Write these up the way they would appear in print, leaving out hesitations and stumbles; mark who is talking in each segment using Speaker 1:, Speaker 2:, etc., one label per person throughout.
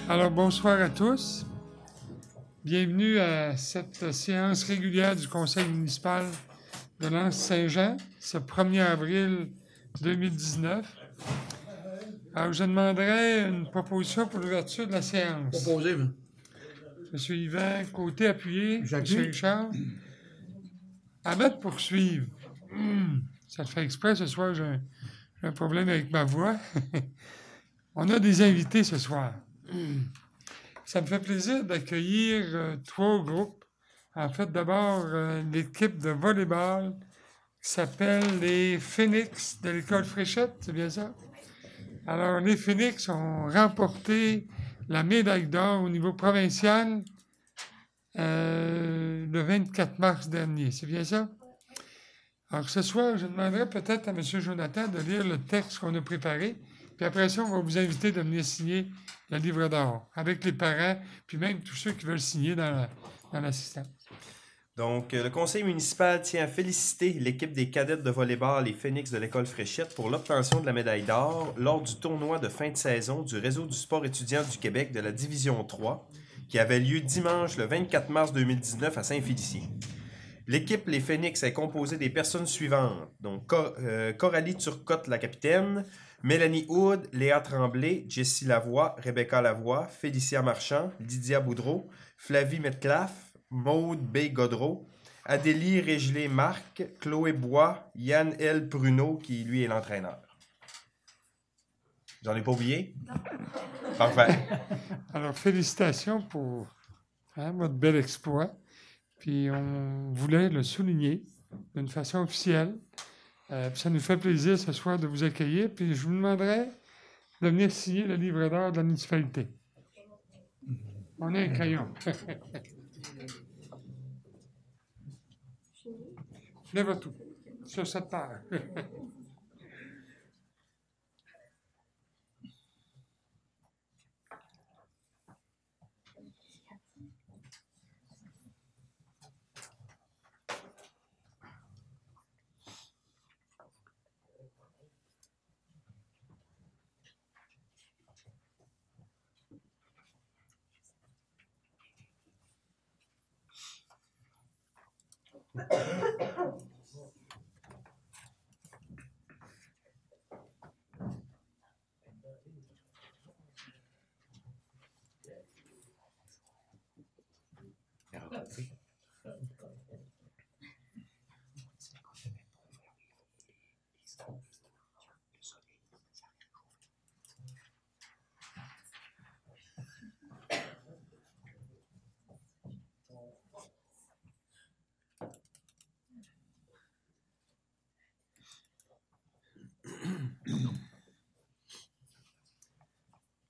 Speaker 1: Alors, bonsoir à tous. Bienvenue à cette séance régulière du Conseil municipal de l'Anse-Saint-Jean, ce 1er avril 2019. Alors, je demanderais une proposition pour l'ouverture de la séance.
Speaker 2: Proposé, mais.
Speaker 1: M. Yvan, côté appuyé. M. Richard. Avant de poursuivre, ça fait exprès ce soir, j'ai un problème avec ma voix. On a des invités ce soir. Ça me fait plaisir d'accueillir 3 groupes. En fait, d'abord, l'équipe de volleyball qui s'appelle les Phoenix de l'école Fréchette, c'est bien ça? Alors, les Phoenix ont remporté la médaille d'or au niveau provincial le 24 mars dernier, c'est bien ça? Alors, ce soir, je demanderais peut-être à M. Jonathan de lire le texte qu'on a préparé, puis après ça, on va vous inviter de venir signer le livre d'or avec les parents, puis même tous ceux qui veulent signer dans l'assistance.
Speaker 3: Donc, le conseil municipal tient à féliciter l'équipe des cadettes de volleyball les Phoenix de l'école Fréchette pour l'obtention de la médaille d'or lors du tournoi de fin de saison du réseau du sport étudiant du Québec de la Division 3, qui avait lieu dimanche le 24 mars 2019 à Saint-Félicie. L'équipe Les Phoenix est composée des personnes suivantes, donc Coralie Turcotte, la capitaine, Mélanie Hood, Léa Tremblay, Jessie Lavoie, Rebecca Lavoie, Félicia Marchand, Lydia Boudreau, Flavie Metcalf, Maude B. Godreau, Adélie Régelé-Marc, Chloé Bois, Yann L. Pruneau, qui lui est l'entraîneur. J'en ai pas oublié? Non. Parfait.
Speaker 1: Alors, félicitations pour votre bel exploit. Puis on voulait le souligner d'une façon officielle. Ça nous fait plaisir ce soir de vous accueillir. Puis je vous demanderai de venir signer le livre d'or de la municipalité. On a un crayon. Lève tout sur cette terre.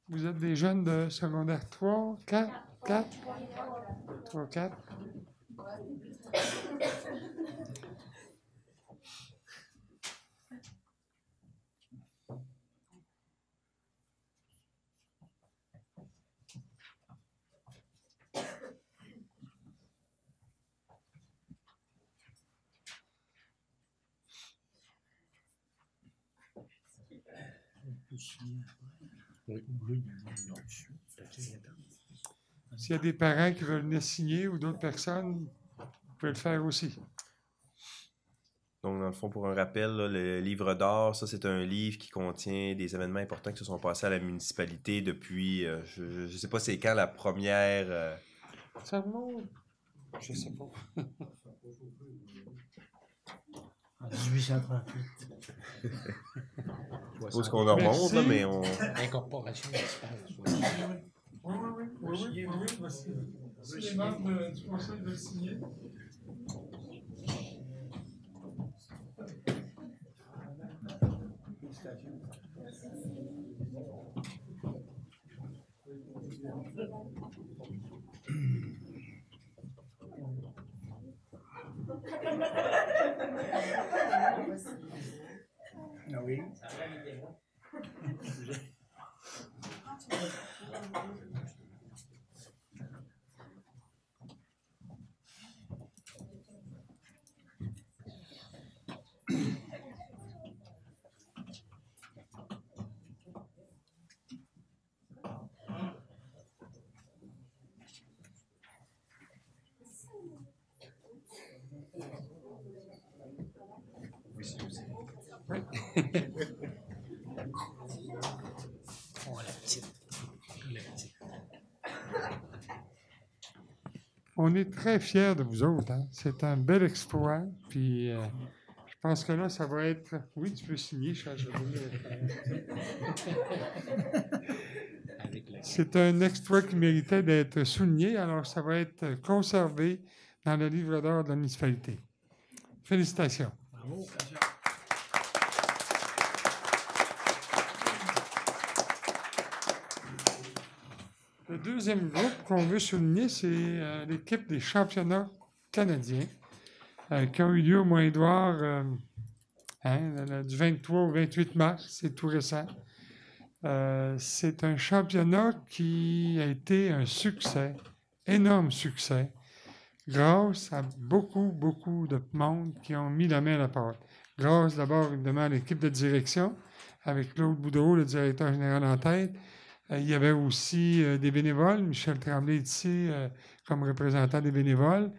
Speaker 1: Vous êtes des jeunes de secondaire 3, 4, 3, 4. S'il y a des parents qui veulent venir signer ou d'autres personnes, vous pouvez le faire aussi.
Speaker 3: Donc, dans le fond, pour un rappel, là, le livre d'or, ça, c'est un livre qui contient des événements importants qui se sont passés à la municipalité depuis, je ne sais pas c'est quand la première...
Speaker 1: Ça remonte? Je ne sais pas.
Speaker 2: En 1838.
Speaker 3: Je suppose qu'on en remonte, là, mais on...
Speaker 2: Incorporation municipale.
Speaker 1: Oui. Si les membres du conseil veulent signer.
Speaker 2: Oui.
Speaker 1: Oui.
Speaker 2: Oh, la petite. La petite.
Speaker 1: On est très fiers de vous autres. Hein? C'est un bel exploit. Puis je pense que là, ça va être. Oui, tu peux signer, Charles. C'est un exploit qui méritait d'être souligné. Alors, ça va être conservé dans le livre d'or de la municipalité. Félicitations.
Speaker 2: Bravo.
Speaker 1: Le deuxième groupe qu'on veut souligner, c'est l'équipe des championnats canadiens qui ont eu lieu au Mont-Édouard du 23 au 28 mars. C'est tout récent. C'est un championnat qui a été un succès, énorme succès, grâce à beaucoup de monde qui ont mis la main à la pâte. Grâce d'abord, évidemment, à l'équipe de direction, avec Claude Boudreau, le directeur général en tête. Il y avait aussi des bénévoles. Michel Tremblay est ici comme représentant des bénévoles.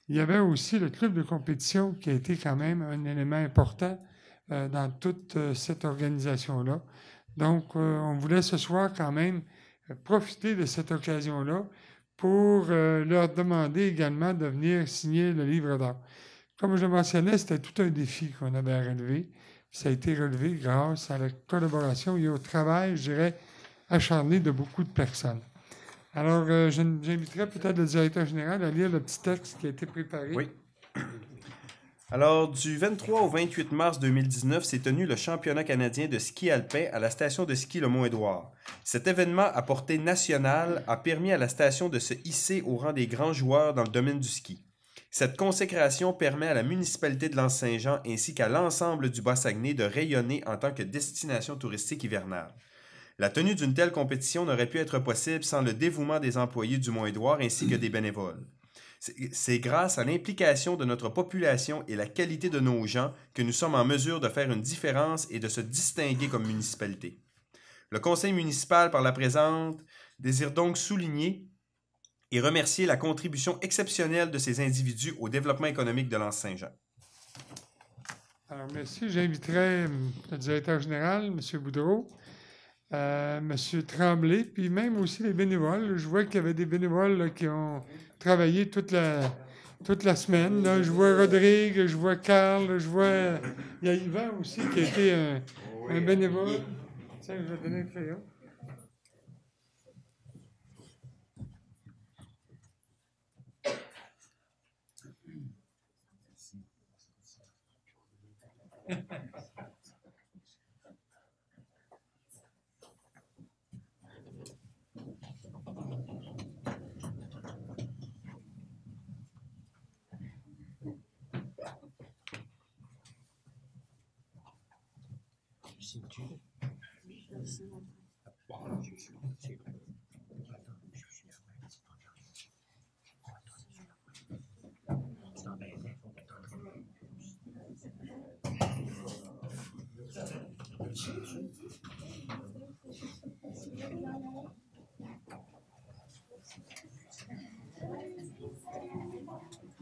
Speaker 1: Il y avait aussi le club de compétition qui a été quand même un élément important dans toute cette organisation-là. Donc, on voulait ce soir quand même profiter de cette occasion-là pour leur demander également de venir signer le livre d'or. Comme je le mentionnais, c'était tout un défi qu'on avait à relever. Ça a été relevé grâce à la collaboration et au travail, je dirais, acharné de beaucoup de personnes. Alors, j'inviterai peut-être le directeur général à lire le petit texte qui a été préparé.
Speaker 3: Oui. Alors, du 23 au 28 mars 2019, s'est tenu le championnat canadien de ski alpin à la station de ski Le Mont-Édouard. Cet événement à portée nationale a permis à la station de se hisser au rang des grands joueurs dans le domaine du ski. Cette consécration permet à la municipalité de l'Anse-Saint-Jean ainsi qu'à l'ensemble du Bas-Saguenay de rayonner en tant que destination touristique hivernale. La tenue d'une telle compétition n'aurait pu être possible sans le dévouement des employés du Mont-Édouard ainsi que des bénévoles. C'est grâce à l'implication de notre population et la qualité de nos gens que nous sommes en mesure de faire une différence et de se distinguer comme municipalité. Le conseil municipal, par la présente, désire donc souligner et remercier la contribution exceptionnelle de ces individus au développement économique de l'Anse-Saint-Jean.
Speaker 1: Alors, merci. J'inviterai le directeur général, M. Boudreau, M. Tremblay, puis même aussi les bénévoles. Je vois qu'il y avait des bénévoles là, qui ont travaillé toute la semaine. Là. Je vois Rodrigue, je vois Carl, je vois... Il y a Yvan aussi qui a été un bénévole. Tiens, je vais te donner un crayon.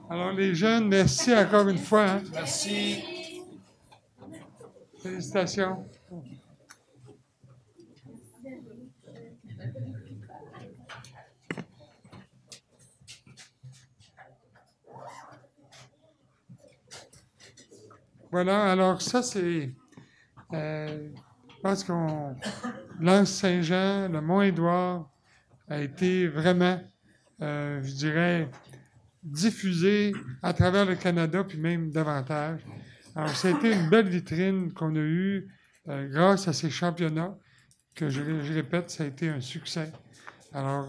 Speaker 1: Alors, les jeunes, merci encore une fois. Hein.
Speaker 2: Merci.
Speaker 1: Félicitations. Voilà, alors ça, c'est... je pense qu'on... L'Anse-Saint-Jean, le Mont-Édouard a été vraiment, je dirais, diffusé à travers le Canada, puis même davantage. Alors, ça a été une belle vitrine qu'on a eue grâce à ces championnats, que je répète, ça a été un succès. Alors,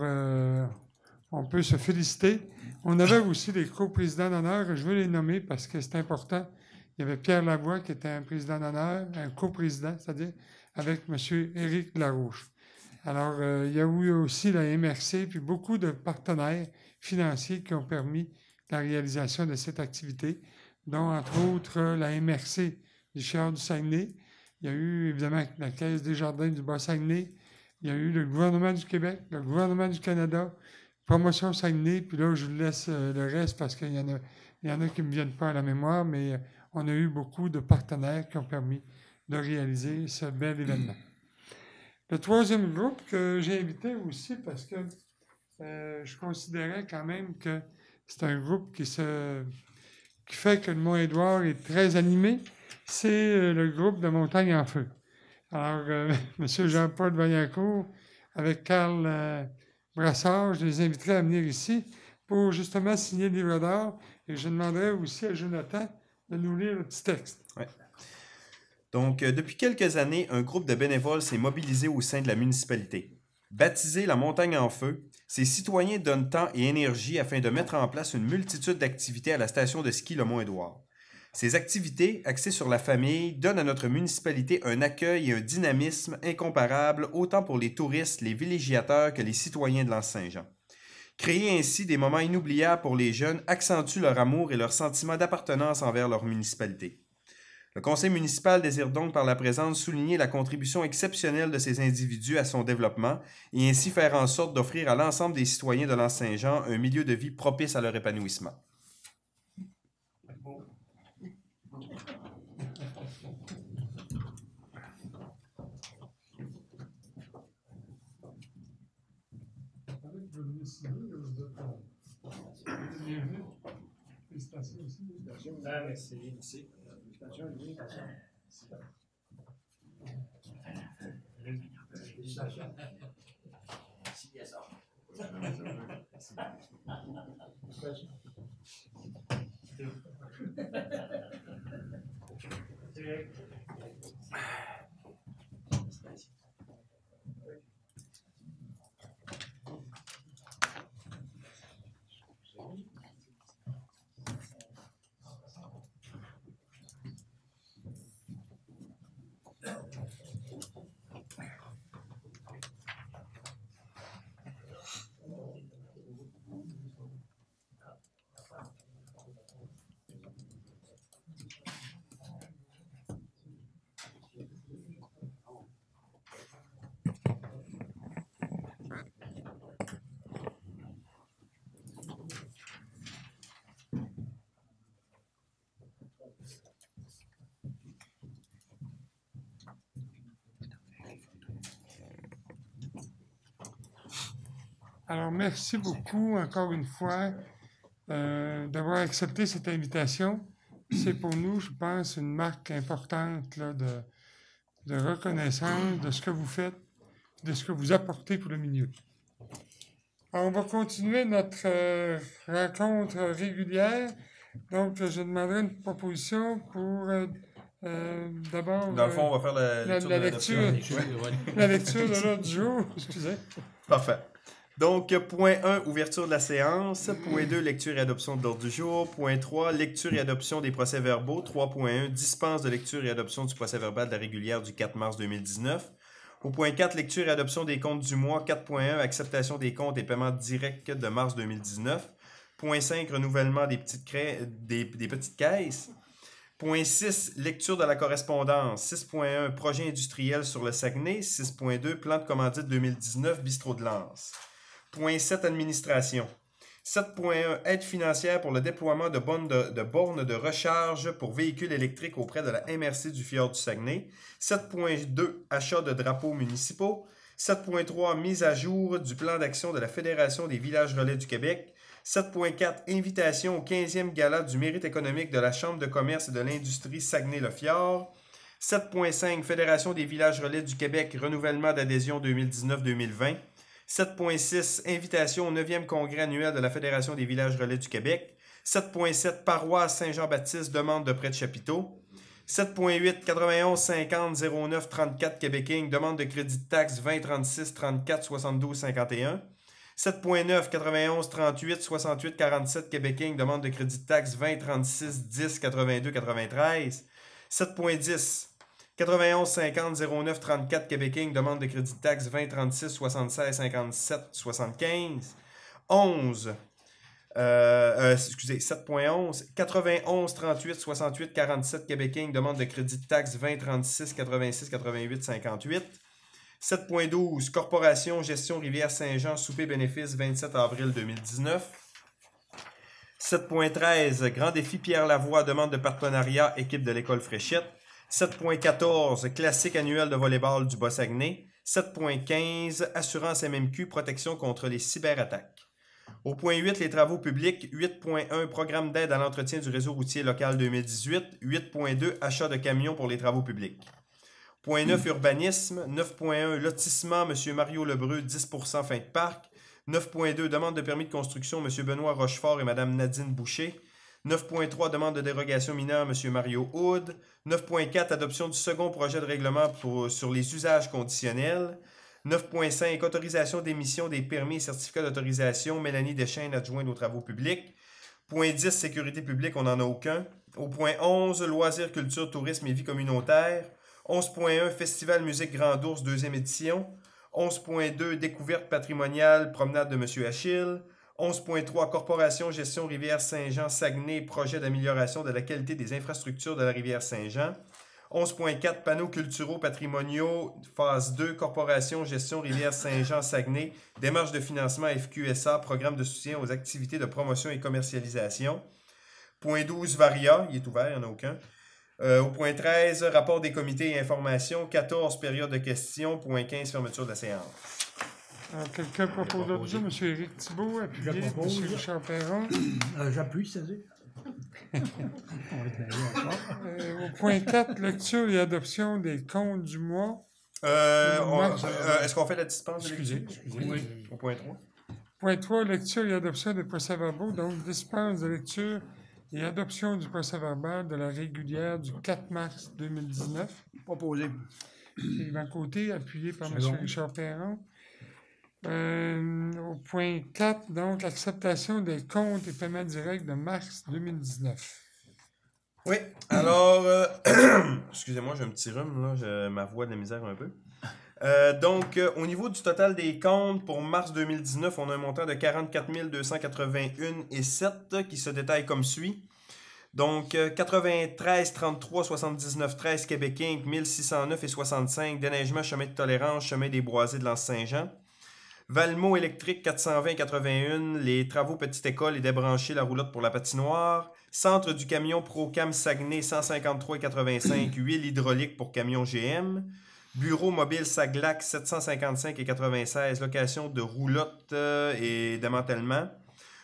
Speaker 1: on peut se féliciter. On avait aussi des co-présidents d'honneur, je veux les nommer parce que c'est important. Il y avait Pierre Lavoie qui était un président d'honneur, un co-président, c'est-à-dire avec M. Éric Larouche. Alors, il y a eu aussi la MRC, puis beaucoup de partenaires financiers qui ont permis la réalisation de cette activité, dont, entre autres, la MRC du Chiard du Saguenay. Il y a eu, évidemment, la Caisse des Jardins du Bas-Saguenay. Il y a eu le gouvernement du Québec, le gouvernement du Canada, Promotion Saguenay. Puis là, je vous laisse le reste parce qu'il y en a qui ne me viennent pas à la mémoire, mais on a eu beaucoup de partenaires qui ont permis de réaliser ce bel événement. Le troisième groupe que j'ai invité aussi parce que je considérais quand même que c'est un groupe qui fait que le Mont-Édouard est très animé, c'est le groupe de Montagne en Feu. Alors, M. Jean-Paul Vaillancourt, avec Carl Brassard, je les inviterai à venir ici pour justement signer le livre d'or. Et je demanderai aussi à Jonathan de nous lire le petit texte.
Speaker 3: Ouais. Donc, depuis quelques années, un groupe de bénévoles s'est mobilisé au sein de la municipalité. Baptisé la Montagne en Feu, ces citoyens donnent temps et énergie afin de mettre en place une multitude d'activités à la station de ski Le Mont-Édouard. Ces activités, axées sur la famille, donnent à notre municipalité un accueil et un dynamisme incomparables autant pour les touristes, les villégiateurs que les citoyens de l'Anse-Saint-Jean. Créer ainsi des moments inoubliables pour les jeunes accentue leur amour et leur sentiment d'appartenance envers leur municipalité. Le conseil municipal désire donc par la présente souligner la contribution exceptionnelle de ces individus à son développement et ainsi faire en sorte d'offrir à l'ensemble des citoyens de l'Anse-Saint-Jean un milieu de vie propice à leur épanouissement.
Speaker 1: Alors, merci beaucoup encore une fois d'avoir accepté cette invitation. C'est pour nous, je pense, une marque importante là, de reconnaissance de ce que vous faites, de ce que vous apportez pour le milieu. Alors, on va continuer notre rencontre régulière. Donc, je demanderai une proposition pour d'abord...
Speaker 3: Dans le fond, on va faire
Speaker 1: la lecture. La lecture de l'ordre du jour. Excusez.
Speaker 3: Parfait. Donc, point 1, ouverture de la séance. Point 2, lecture et adoption de l'ordre du jour. Point 3, lecture et adoption des procès-verbaux. 3.1, dispense de lecture et adoption du procès-verbal de la régulière du 4 mars 2019. Au point 4, lecture et adoption des comptes du mois. 4.1, acceptation des comptes et paiements directs de mars 2019. Point 5, renouvellement des petites caisses. Point 6, lecture de la correspondance. 6.1, projet industriel sur le Saguenay. 6.2, plan de commandite 2019, bistrot de Lens. Point 7, administration. 7.1, aide financière pour le déploiement de bornes de recharge pour véhicules électriques auprès de la MRC du Fjord du Saguenay. 7.2, achat de drapeaux municipaux. 7.3, mise à jour du plan d'action de la Fédération des villages relais du Québec. 7.4, invitation au 15e gala du mérite économique de la Chambre de commerce et de l'industrie Saguenay-le-Fjord. 7.5, Fédération des villages relais du Québec, renouvellement d'adhésion 2019-2020. 7.6, invitation au 9e congrès annuel de la Fédération des villages relais du Québec. 7.7, paroisse Saint-Jean-Baptiste, demande de prêt de chapiteaux. 7.8, 91 50 09 34 Québec Inc., demande de crédit de taxe 20 36 34 72 51. 7.9, 91 38 68 47 Québec Inc., demande de crédit de taxe 20 36 10 82 93. 7.10, 91 50 09 34 Québec Inc., demande de crédit de taxe 20 36 76 57 75. 7.11, 91 38 68 47 Québec Inc., demande de crédit de taxe 20 36 86 88 58. 7.12, Corporation Gestion Rivière-Saint-Jean, souper bénéfice 27 avril 2019. 7.13, Grand défi Pierre Lavoie, demande de partenariat, équipe de l'école Fréchette. 7.14, classique annuel de volleyball du Bas-Saguenay. 7.15, assurance MMQ, protection contre les cyberattaques. Au point 8, les travaux publics. 8.1, programme d'aide à l'entretien du réseau routier local 2018. 8.2, achat de camions pour les travaux publics. Point 9, urbanisme. 9.1, lotissement, M. Mario Lebreu, 10% fin de parc. 9.2, demande de permis de construction, M. Benoît Rochefort et Mme Nadine Boucher. 9.3, demande de dérogation mineure, M. Mario Houd. 9.4, adoption du second projet de règlement sur les usages conditionnels. 9.5, autorisation d'émission des permis et certificats d'autorisation, Mélanie Deschênes, adjointe aux travaux publics. Point 10, sécurité publique, on n'en a aucun. Au point 11, loisirs, culture, tourisme et vie communautaire. 11.1, Festival musique Grand Ours, 2e édition. 11.2, découverte patrimoniale, promenade de M. Achille. 11.3, Corporation Gestion Rivière-Saint-Jean, Saguenay, projet d'amélioration de la qualité des infrastructures de la Rivière-Saint-Jean. 11.4, Panneaux culturaux patrimoniaux, phase 2, Corporation Gestion Rivière-Saint-Jean, Saguenay, démarche de financement FQSA, programme de soutien aux activités de promotion et commercialisation. Point 12, Varia, il est ouvert, il n'y en a aucun. Au point 13, rapport des comités et informations. 14, période de questions. Point 15, fermeture de la séance.
Speaker 1: Quelqu'un propose d'autre chose? M. Éric Thibault, appuyé. M. Richard Perron.
Speaker 4: J'appuie, c'est-à-dire.
Speaker 1: Au point 4, lecture et adoption des comptes du mois.
Speaker 3: Est-ce qu'on fait la dispense de lecture?
Speaker 1: Excusez.
Speaker 3: Oui. Au point 3.
Speaker 1: Point 3, lecture et adoption des procès-verbaux. Donc, dispense de lecture et adoption du procès-verbal de la régulière du 4 mars 2019.
Speaker 4: Proposé.
Speaker 1: Yvan Côté, appuyé par M. Richard Perron. Au point 4, donc, l'acceptation des comptes et paiements directs de mars 2019.
Speaker 3: Oui, alors, excusez-moi, j'ai un petit rhume, là, ma voix a de la misère un peu. Donc, au niveau du total des comptes, pour mars 2019, on a un montant de 44 281,7 qui se détaille comme suit. Donc, 93 33 79 13 Québec Inc. 1609,65 déneigement chemin de Tolérance, chemin des Boisés de l'Anse-Saint-Jean. Valmont électrique 420,81 les travaux Petite École et débrancher la roulotte pour la patinoire. Centre du camion Procam Saguenay 153,85 huile hydraulique pour camion GM. Bureau mobile Saglac 755,96 location de roulotte et démantèlement.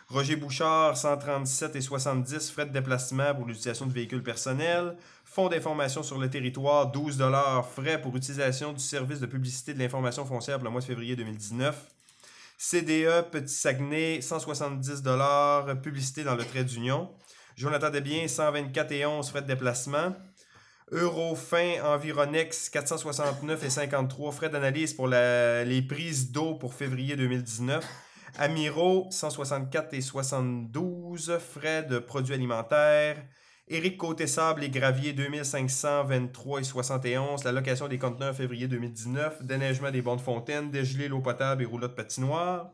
Speaker 3: Roger Bouchard 137,70 frais de déplacement pour l'utilisation de véhicules personnels. Fonds d'information sur le territoire 12 frais pour utilisation du service de publicité de l'information foncière pour le mois de février 2019. CDE Petit Saguenay 170 publicité dans le trait d'union. Jonathan Desbiens 124,11 frais de déplacement. Eurofin Environex 469,53 frais d'analyse pour les prises d'eau pour février 2019. Amiro 164,72 frais de produits alimentaires. Éric Côté-Sable et Gravier 2523,71 la location des conteneurs février 2019. Déneigement des bancs de fontaine, dégeler l'eau potable et roulotte patinoire.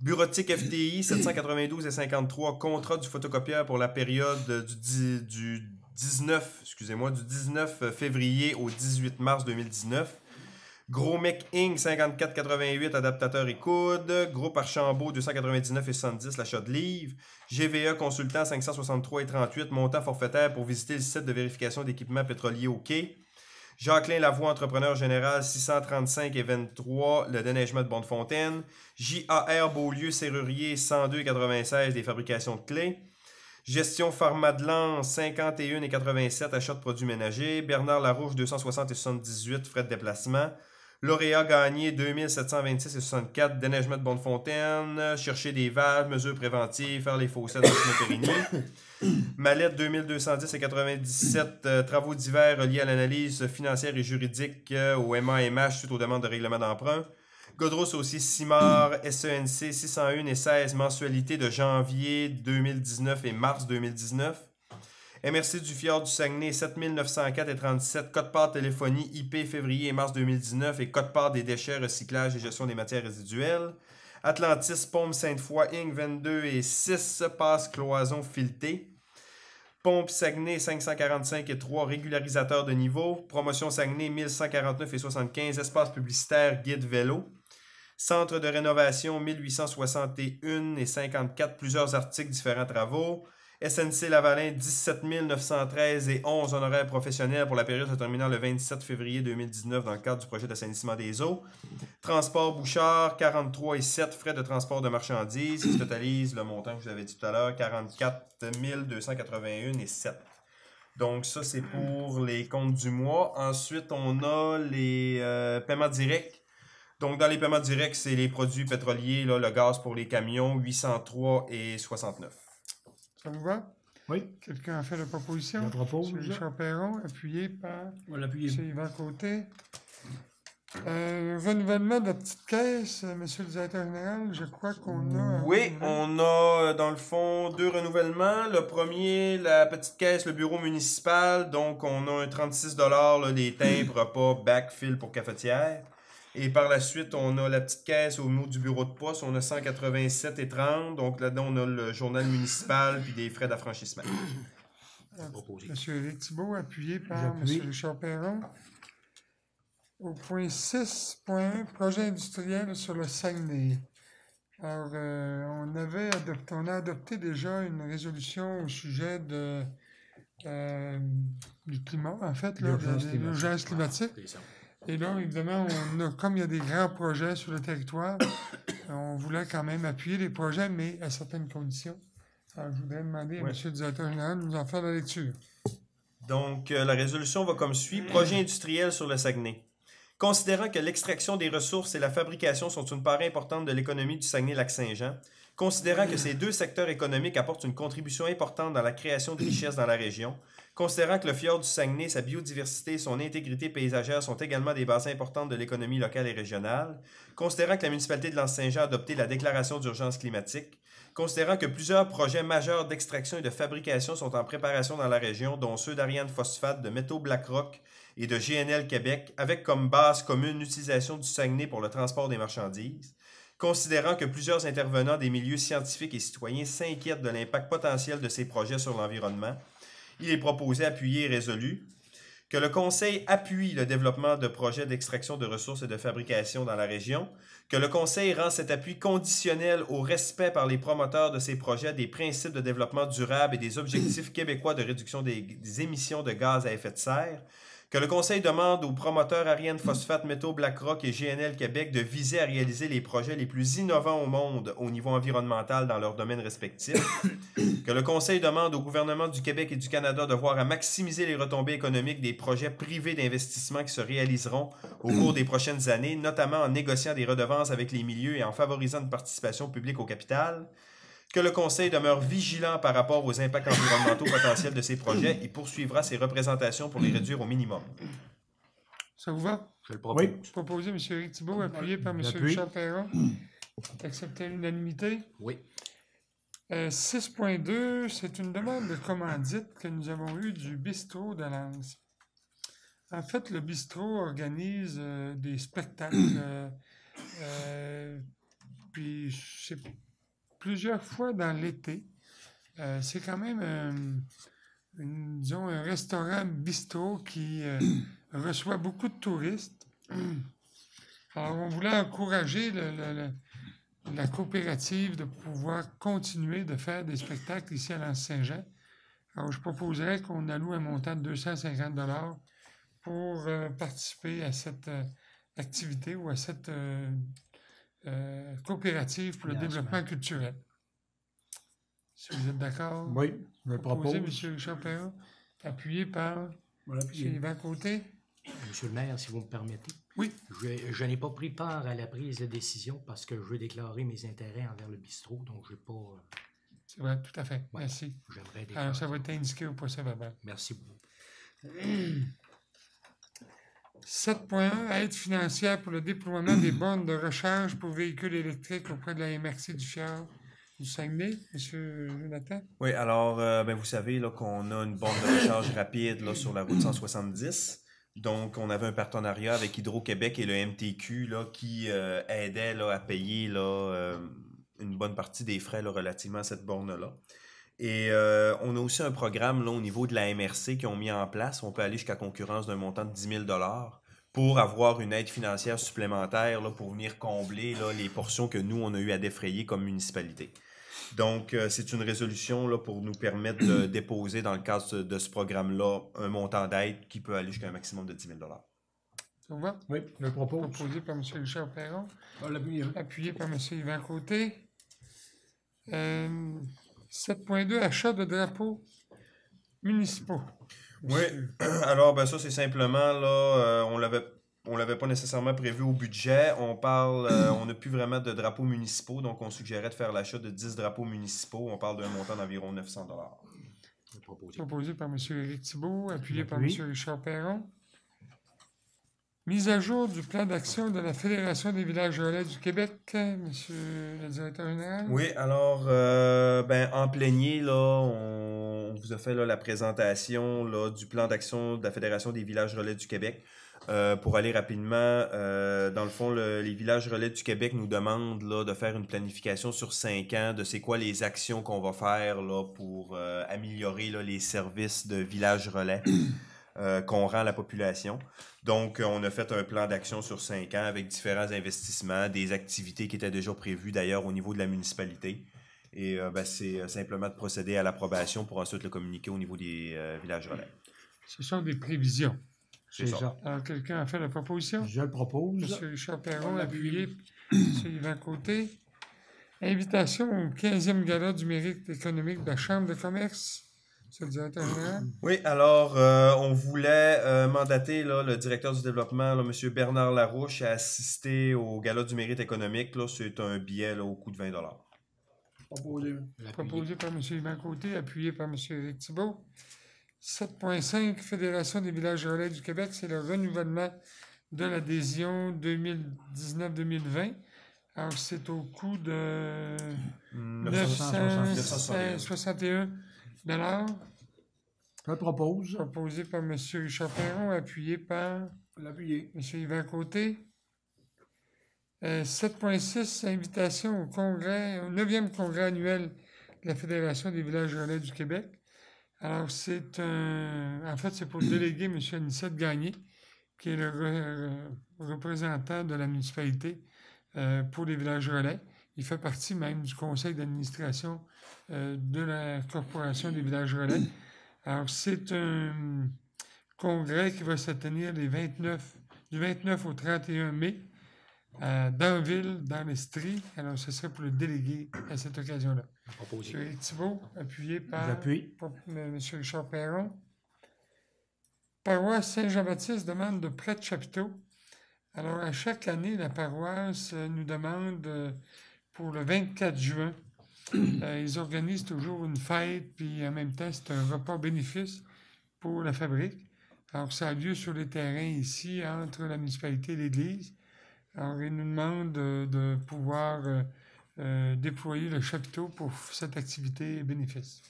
Speaker 3: Bureautique FTI 792,53 contrat du photocopieur pour la période du 19 février au 18 mars 2019. Gros Mec Inc. 54,88 adaptateur et coude. Groupe Archambault 299,70 l'achat de livres. GVA Consultant 563,38 montant forfaitaire pour visiter le site de vérification d'équipements pétroliers au quai. Jacqueline Lavoie, entrepreneur général 635,23 le déneigement de Bonnefontaine. JAR Beaulieu Serrurier 102,96 des fabrications de clés. Gestion Pharmadelan 51,87 achat de produits ménagers. Bernard Larouche 260,78 frais de déplacement. Lauréat Gagné 2726,64 déneigement de Bonnefontaine. Chercher des valves, mesures préventives, faire les fossés dans le Périgny. Mallette 2200,97 travaux divers liés à l'analyse financière et juridique au MAMH suite aux demandes de règlement d'emprunt. Godros aussi Simard, SENC 601,16 mensualité de janvier 2019 et mars 2019. MRC du Fjord du Saguenay 7904,37 code-part téléphonie IP février et mars 2019 et code-part des déchets, recyclage et gestion des matières résiduelles. Atlantis Pompe Sainte-Foy Inc. 22,6 passe cloison filetée. Pompe Saguenay 545,3 régularisateur de niveau. Promotion Saguenay 1149,75 espace publicitaire guide vélo. Centre de rénovation, 1861,54, plusieurs articles, différents travaux. SNC Lavalin, 17 913 et 11 honoraires professionnels pour la période se terminant le 27 février 2019 dans le cadre du projet d'assainissement des eaux. Transport Bouchard, 43 et 7 frais de transport de marchandises, qui totalise le montant que je vous avais dit tout à l'heure, 44 281 et 7. Donc ça, c'est pour les comptes du mois. Ensuite, on a les paiements directs. Donc, dans les paiements directs, c'est les produits pétroliers, là, le gaz pour les camions, 803 et 69.
Speaker 1: Ça vous va?
Speaker 4: Oui.
Speaker 1: Quelqu'un a fait la proposition?
Speaker 4: Je propose.
Speaker 1: M. Richard Perron, appuyé par
Speaker 4: On va l'appuyer.
Speaker 1: M. Yvan Côté. Renouvellement de la petite caisse, Monsieur le directeur général, je crois qu'on a...
Speaker 3: Oui, on a dans le fond 2 renouvellements. Le premier, la petite caisse, le bureau municipal. Donc, on a un 36 $, les timbres, repas, backfill pour cafetière. Et par la suite, on a la petite caisse au niveau du bureau de poste. On a 187,30 $. Donc, là-dedans, on a le journal municipal puis des frais d'affranchissement.
Speaker 1: M. Éric Thibault, appuyé par M. Richard Perron. Au point 6.1, projet industriel sur le Saguenay. Alors, on a adopté déjà une résolution au sujet du climat, en fait, là, de l'urgence climatique. Et là, évidemment, comme il y a des grands projets sur le territoire, on voulait quand même appuyer les projets, mais à certaines conditions. Alors, je voudrais demander à M. le directeur général de nous en faire la lecture.
Speaker 3: Donc, la résolution va comme suit. Projet industriel sur le Saguenay. Considérant que l'extraction des ressources et la fabrication sont une part importante de l'économie du Saguenay-Lac-Saint-Jean, considérant que ces deux secteurs économiques apportent une contribution importante dans la création de richesses dans la région, considérant que le fjord du Saguenay, sa biodiversité et son intégrité paysagère sont également des bases importantes de l'économie locale et régionale, considérant que la municipalité de L'Anse-Saint-Jean a adopté la déclaration d'urgence climatique, considérant que plusieurs projets majeurs d'extraction et de fabrication sont en préparation dans la région, dont ceux d'Ariane Phosphate, de Métaux Blackrock et de GNL Québec, avec comme base commune l'utilisation du Saguenay pour le transport des marchandises, considérant que plusieurs intervenants des milieux scientifiques et citoyens s'inquiètent de l'impact potentiel de ces projets sur l'environnement, il est proposé, appuyé et résolu, que le Conseil appuie le développement de projets d'extraction de ressources et de fabrication dans la région, que le Conseil rend cet appui conditionnel au respect par les promoteurs de ces projets des principes de développement durable et des objectifs québécois de réduction des émissions de gaz à effet de serre, que le Conseil demande aux promoteurs Ariane Phosphate, Métaux Blackrock et GNL Québec de viser à réaliser les projets les plus innovants au monde au niveau environnemental dans leurs domaines respectifs, que le Conseil demande au gouvernement du Québec et du Canada de voir à maximiser les retombées économiques des projets privés d'investissement qui se réaliseront au cours des prochaines années, notamment en négociant des redevances avec les milieux et en favorisant une participation publique au capital, que le Conseil demeure vigilant par rapport aux impacts environnementaux potentiels de ces projets et poursuivra ses représentations pour les réduire au minimum.
Speaker 1: Ça vous va?
Speaker 2: Je le propose.
Speaker 4: Oui.
Speaker 1: Proposé, M. Éric Thibault, appuyé par M. Richard Perron. Accepté à l'unanimité.
Speaker 2: Oui.
Speaker 1: 6.2, c'est une demande de commandite que nous avons eue du bistrot de Lens. En fait, le bistrot organise des spectacles, puis c'est plusieurs fois dans l'été. C'est quand même, disons, un restaurant bistrot qui reçoit beaucoup de touristes. Alors, on voulait encourager la coopérative de pouvoir continuer de faire des spectacles ici à l'Anse-Saint-Jean. Alors, je proposerais qu'on alloue un montant de 250 $ pour participer à cette activité ou à cette coopérative pour le développement culturel. Si vous êtes d'accord.
Speaker 4: Oui, je le propose.
Speaker 1: M. Richard Perron, appuyé par M. Yvan Côté.
Speaker 2: Monsieur le maire, si vous me permettez.
Speaker 1: Oui.
Speaker 2: Je n'ai pas pris part à la prise de décision parce que je veux déclarer mes intérêts envers le bistrot, donc je n'ai pas...
Speaker 1: C'est vrai, tout à fait.
Speaker 2: Ouais,
Speaker 1: merci.
Speaker 2: J'aimerais déclarer.
Speaker 1: Alors, ça va être indiqué au procès-verbal.
Speaker 2: Merci beaucoup.
Speaker 1: 7.1, aide financière pour le déploiement des bornes de recharge pour véhicules électriques auprès de la MRC du Fjord du Saguenay. M. Jonathan?
Speaker 3: Oui, alors, vous savez là, qu'on a une borne de recharge rapide là, sur la route 170. Donc, on avait un partenariat avec Hydro-Québec et le MTQ là, qui aidait là, à payer là, une bonne partie des frais là, relativement à cette borne-là. Et on a aussi un programme là, au niveau de la MRC qu'ils ont mis en place. On peut aller jusqu'à concurrence d'un montant de 10 000 $ pour avoir une aide financière supplémentaire là, pour venir combler là, les portions que nous, on a eu à défrayer comme municipalité. Donc, c'est une résolution là, pour nous permettre de déposer dans le cadre de ce programme-là un montant d'aide qui peut aller jusqu'à un maximum de 10 000 $.
Speaker 1: Ça vous va?
Speaker 4: Oui, je propose.
Speaker 1: Proposé par M. Richard Perron.
Speaker 4: On l'appuie.
Speaker 1: Appuyé par M. Yvan Côté. 7.2, achat de drapeaux municipaux.
Speaker 3: Oui, alors ben ça c'est simplement là, on l'avait pas nécessairement prévu au budget. On n'a plus vraiment de drapeaux municipaux, donc on suggérait de faire l'achat de 10 drapeaux municipaux. On parle d'un montant d'environ 900 $.
Speaker 1: Proposé par M. Éric Thibault, appuyé par M. Richard Perron. Mise à jour du plan d'action de la Fédération des villages relais du Québec, M. le directeur général.
Speaker 3: Oui, alors, en plénier, là, on vous a fait là, la présentation là, du plan d'action de la Fédération des villages relais du Québec. Pour aller rapidement, dans le fond, les villages relais du Québec nous demandent là, de faire une planification sur 5 ans de c'est quoi les actions qu'on va faire là, pour améliorer là, les services de villages relais qu'on rend à la population. Donc, on a fait un plan d'action sur 5 ans avec différents investissements, des activités qui étaient déjà prévues d'ailleurs au niveau de la municipalité. Et c'est simplement de procéder à l'approbation pour ensuite le communiquer au niveau des villages relais.
Speaker 1: Ce sont des prévisions.
Speaker 3: C'est ça.
Speaker 1: Alors, quelqu'un a fait la proposition?
Speaker 4: Je le propose.
Speaker 1: M. Richard Perron, appuyé M. Yvan Côté. Invitation au 15e gala du mérite économique de la Chambre de commerce. C'est le directeur général.
Speaker 3: Oui, alors, on voulait mandater là, le directeur du développement, là, M. Bernard Larouche, à assister au gala du mérite économique. Là, c'est un billet là, au coût de 20 $.
Speaker 1: Proposé par M. Yvan Côté, appuyé par M. Éric Thibault. 7.5, Fédération des villages relais du Québec, c'est le renouvellement de l'adhésion 2019-2020. Alors, c'est au coût de 961 $.
Speaker 4: Je le propose.
Speaker 1: Proposé par M. Richard Perron, appuyé par
Speaker 4: L'appuyer.
Speaker 1: M. Yvan Côté. 7.6, invitation au congrès, au 9e congrès annuel de la Fédération des villages relais du Québec. Alors, c'est pour le délégué M. Anicette Gagné, qui est le représentant de la municipalité pour les villages relais. Il fait partie même du conseil d'administration de la Corporation des villages relais. Alors, c'est un congrès qui va se tenir du 29 au 31 mai à Danville, dans l'Estrie. Alors, ce serait pour le délégué à cette occasion-là.
Speaker 2: Proposé.
Speaker 1: M. Thibault, appuyé par
Speaker 4: J'appuie.
Speaker 1: M. Richard Perron. Paroisse Saint-Jean-Baptiste demande de prêts de chapiteaux. Alors, à chaque année, la paroisse nous demande pour le 24 juin, ils organisent toujours une fête, puis en même temps, c'est un repas bénéfice pour la fabrique. Alors, ça a lieu sur les terrains ici, entre la municipalité et l'Église. Alors, ils nous demandent de pouvoir déployer le chapiteau pour cette activité bénéfice.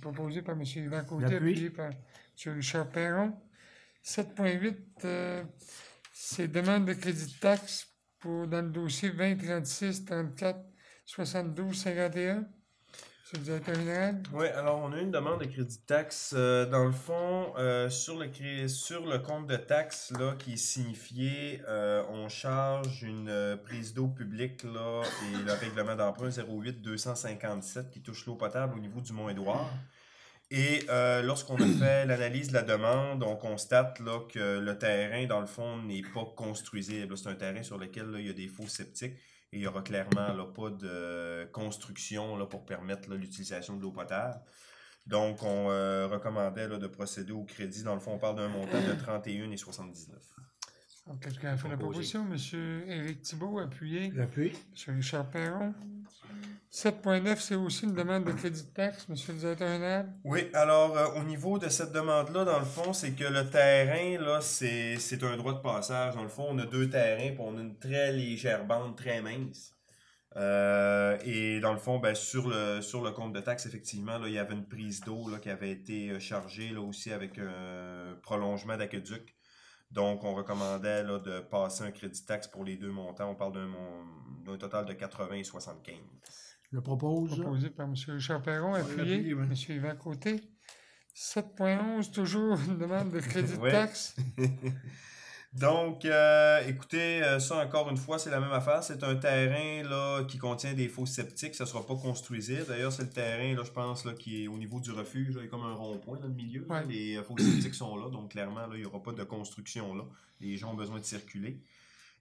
Speaker 1: Proposé par M. Yvan Côté, appuyé par M. Richard Perron. 7.8, c'est demande de crédit de taxe dans le dossier 2036 34 72 51. C'est le directeur général.
Speaker 3: Oui, alors on a une demande de crédit de taxe. Dans le fond, sur le compte de taxe là, qui est signifié, on charge une prise d'eau publique là, et le règlement d'emprunt 08-257 qui touche l'eau potable au niveau du Mont-Édouard. Et lorsqu'on a fait l'analyse de la demande, on constate là, que le terrain, dans le fond, n'est pas construisible. C'est un terrain sur lequel là, il y a des fosses septiques. Et il n'y aura clairement là, pas de construction là, pour permettre là, l'utilisation de l'eau potable. Donc, on recommandait là, de procéder au crédit. Dans le fond, on parle d'un montant de 31,79.
Speaker 1: Quelqu'un a fait la proposition. M. Éric Thibault, appuyé.
Speaker 4: J'appuie.
Speaker 1: M. Richard Perron. 7.9, c'est aussi une demande de crédit de taxe, M. le directeur général.
Speaker 3: Oui, alors au niveau de cette demande-là, dans le fond, c'est que le terrain, là, c'est un droit de passage. Dans le fond, on a 2 terrains, puis on a une très légère bande, très mince. Et dans le fond, ben, sur le compte de taxe, effectivement, là, il y avait une prise d'eau là, qui avait été chargée là, aussi avec un prolongement d'aqueduc. Donc, on recommandait là, de passer un crédit de taxe pour les 2 montants. On parle d'un total de 80 et 75.
Speaker 4: Je le propose.
Speaker 1: Proposé par M. Richard Perron, appuyé. M. Yvan Côté. 7.11, toujours une demande de crédit de taxe.
Speaker 3: Donc, écoutez, ça encore une fois, c'est la même affaire. C'est un terrain là, qui contient des fosses septiques. Ça ne sera pas construisible. D'ailleurs, c'est le terrain, là, je pense, là, qui est au niveau du refuge. Là, il y a comme un rond-point dans le milieu. Là.
Speaker 1: Ouais.
Speaker 3: Les fosses septiques sont là. Donc, clairement, là, il n'y aura pas de construction là. Les gens ont besoin de circuler.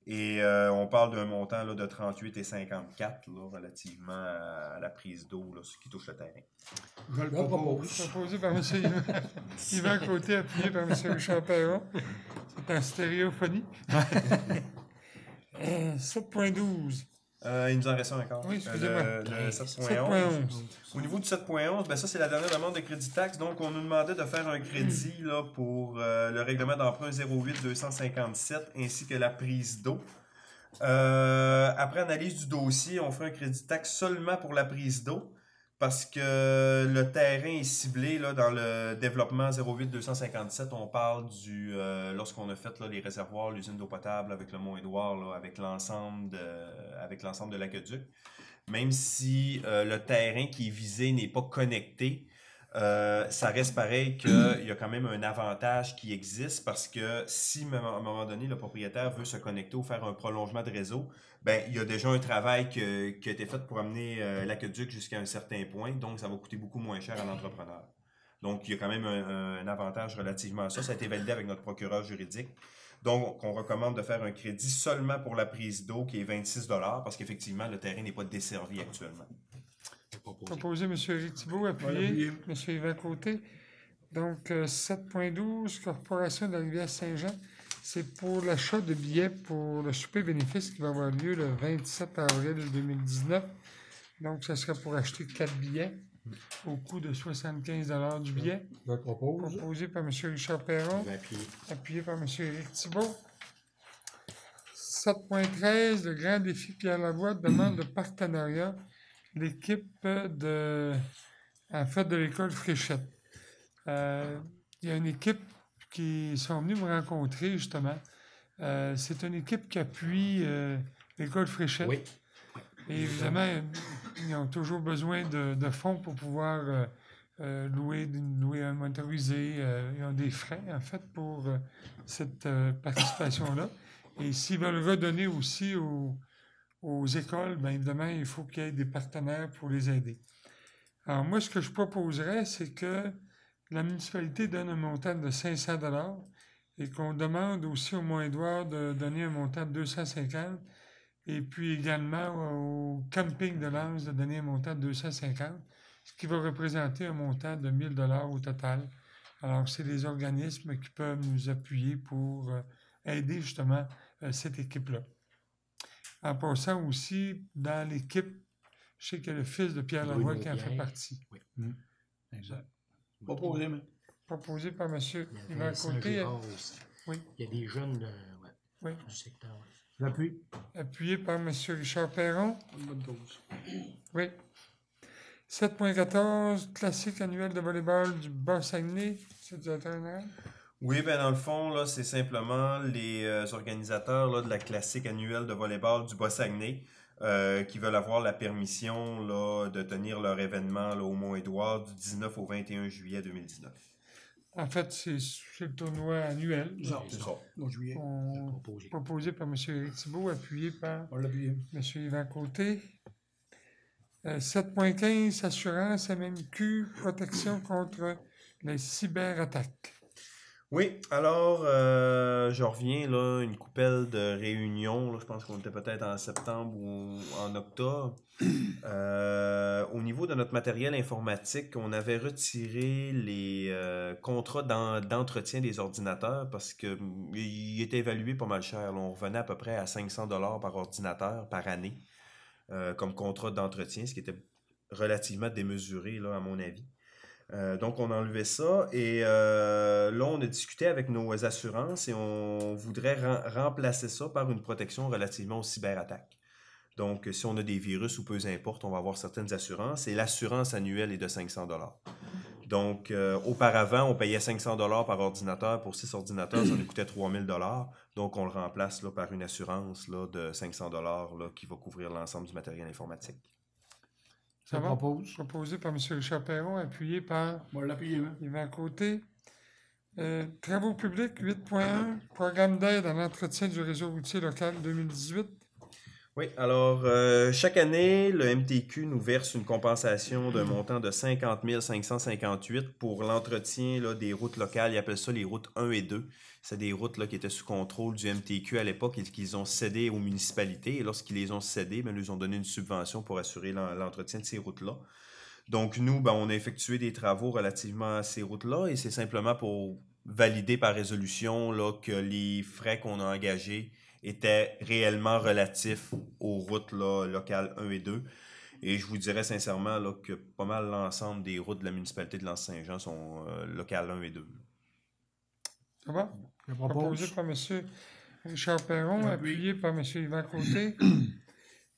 Speaker 3: Et on parle d'un montant là, de 38,54 là, relativement à la prise d'eau, là, ce qui touche le terrain.
Speaker 4: Je le propose.
Speaker 1: Proposé par M. Yvan Côté, appuyé par M. Richard Perron. C'est en stéréophonie. 7.12.
Speaker 3: Il nous en reste un encore.
Speaker 1: Oui, excusez-moi.
Speaker 3: Le 7.11.
Speaker 1: 7.11.
Speaker 3: Au niveau du 7.11, ben ça, c'est la dernière demande de crédit taxe. Donc, on nous demandait de faire un crédit là, pour le règlement d'emprunt 08-257 ainsi que la prise d'eau. Après analyse du dossier, on fait un crédit taxe seulement pour la prise d'eau parce que le terrain est ciblé là, dans le développement 08-257. On parle lorsqu'on a fait là, les réservoirs, l'usine d'eau potable avec le Mont-Édouard, là, avec l'ensemble de l'aqueduc. Même si le terrain qui est visé n'est pas connecté, ça reste pareil qu'il y a quand même un avantage qui existe parce que si à un moment donné le propriétaire veut se connecter ou faire un prolongement de réseau, ben il y a déjà un travail qui a été fait pour amener l'aqueduc jusqu'à un certain point, donc ça va coûter beaucoup moins cher à l'entrepreneur. Donc il y a quand même un avantage relativement à ça. Ça a été validé avec notre procureur juridique. Donc, on recommande de faire un crédit seulement pour la prise d'eau qui est 26 $ parce qu'effectivement, le terrain n'est pas desservi actuellement.
Speaker 1: Proposé M. Éric Thibault, appuyé M. Yvan Côté. Donc, 7.12, Corporation de la Rivière-Saint-Jean. C'est pour l'achat de billets pour le souper bénéfice qui va avoir lieu le 27 avril 2019. Donc, ça sera pour acheter 4 billets au coût de 75 $ du billet.
Speaker 4: Je le propose.
Speaker 1: Proposé par M. Richard Perron. Appuyé par M. Éric Thibault. 7.13, le grand défi Pierre Lavoie demande de partenariat. L'équipe de l'école Fréchette. Il y a une équipe qui sont venus me rencontrer, justement. C'est une équipe qui appuie l'école Fréchette.
Speaker 2: Oui.
Speaker 1: Et évidemment, ils ont toujours besoin de fonds pour pouvoir louer un motorisé. Ils ont des frais, en fait, pour cette participation-là. Et s'ils veulent redonner aussi aux écoles, bien évidemment, il faut qu'il y ait des partenaires pour les aider. Alors, moi, ce que je proposerais, c'est que la municipalité donne un montant de 500 $ et qu'on demande aussi au Mont-Édouard de donner un montant de 250 et puis également au camping de Lens de donner un montant de 250, ce qui va représenter un montant de 1 000 $ au total. Alors, c'est les organismes qui peuvent nous appuyer pour aider justement cette équipe-là. En passant aussi, dans l'équipe, je sais qu'il y a le fils de Pierre Lavoie qui en fait partie.
Speaker 2: Oui.
Speaker 4: Exact. Proposé, mais.
Speaker 1: Proposé par M. Yvan
Speaker 2: Il y a
Speaker 1: Côté.
Speaker 2: aussi.
Speaker 1: Oui.
Speaker 2: Il y a des jeunes
Speaker 1: Oui.
Speaker 2: du secteur.
Speaker 4: J'appuie.
Speaker 1: Appuyé par M. Richard Perron.
Speaker 4: Une bonne cause.
Speaker 1: Oui. 7.14, classique annuel de volleyball du Bas-Saguenay. C'est du directeur général?
Speaker 3: Oui, ben dans le fond, là, c'est simplement les organisateurs là, de la classique annuelle de volleyball du Bas-Saguenay qui veulent avoir la permission là, de tenir leur événement là, au Mont-Édouard du 19 au 21 juillet 2019.
Speaker 1: En fait, c'est le tournoi annuel.
Speaker 3: C'est ça.
Speaker 4: En juillet.
Speaker 1: Proposé par M. Éric Thibault, appuyé par
Speaker 4: On l'a appuyé.
Speaker 1: M. Yvan Côté. 7.15, assurance MMQ, protection contre les cyberattaques.
Speaker 3: Oui, alors je reviens là, une coupelle de réunions, là, je pense qu'on était peut-être en septembre ou en octobre. Au niveau de notre matériel informatique, on avait retiré les contrats d'entretien des ordinateurs parce qu'ils étaient évalués pas mal cher. Là, on revenait à peu près à 500 $ par ordinateur par année comme contrat d'entretien, ce qui était relativement démesuré là, à mon avis. Donc, on a enlevé ça et là, on a discuté avec nos assurances et on voudrait remplacer ça par une protection relativement aux cyberattaques. Donc, si on a des virus ou peu importe, on va avoir certaines assurances et l'assurance annuelle est de 500 $. Donc, auparavant, on payait 500 $ par ordinateur. Pour 6 ordinateurs, ça nous coûtait 3 000 $. Donc, on le remplace là, par une assurance là, de 500 $ là, qui va couvrir l'ensemble du matériel informatique.
Speaker 1: Ça va? Proposé par M. Richard Perron, appuyé par
Speaker 4: On l'a appuyé, hein?
Speaker 1: Yvan Côté. Travaux publics, 8.1, programme d'aide à l'entretien du réseau routier local 2018.
Speaker 3: Oui, alors chaque année, le MTQ nous verse une compensation d'un montant de 50 558 pour l'entretien là, des routes locales. Ils appellent ça les routes 1 et 2. C'est des routes là, qui étaient sous contrôle du MTQ à l'époque et qu'ils ont cédé aux municipalités. Et lorsqu'ils les ont cédées, ben, ils nous ont donné une subvention pour assurer l'entretien de ces routes-là. Donc nous, ben, on a effectué des travaux relativement à ces routes-là et c'est simplement pour valider par résolution là, que les frais qu'on a engagés étaient réellement relatifs aux routes là, locales 1 et 2. Et je vous dirais sincèrement là, que pas mal l'ensemble des routes de la municipalité de L'Anse-Saint-Jean sont locales 1 et 2.
Speaker 1: Ça va?
Speaker 4: Je
Speaker 1: Proposé
Speaker 4: propose.
Speaker 1: par M. Richard Perron,
Speaker 4: J'appuie.
Speaker 1: appuyé par M. Yvan Côté.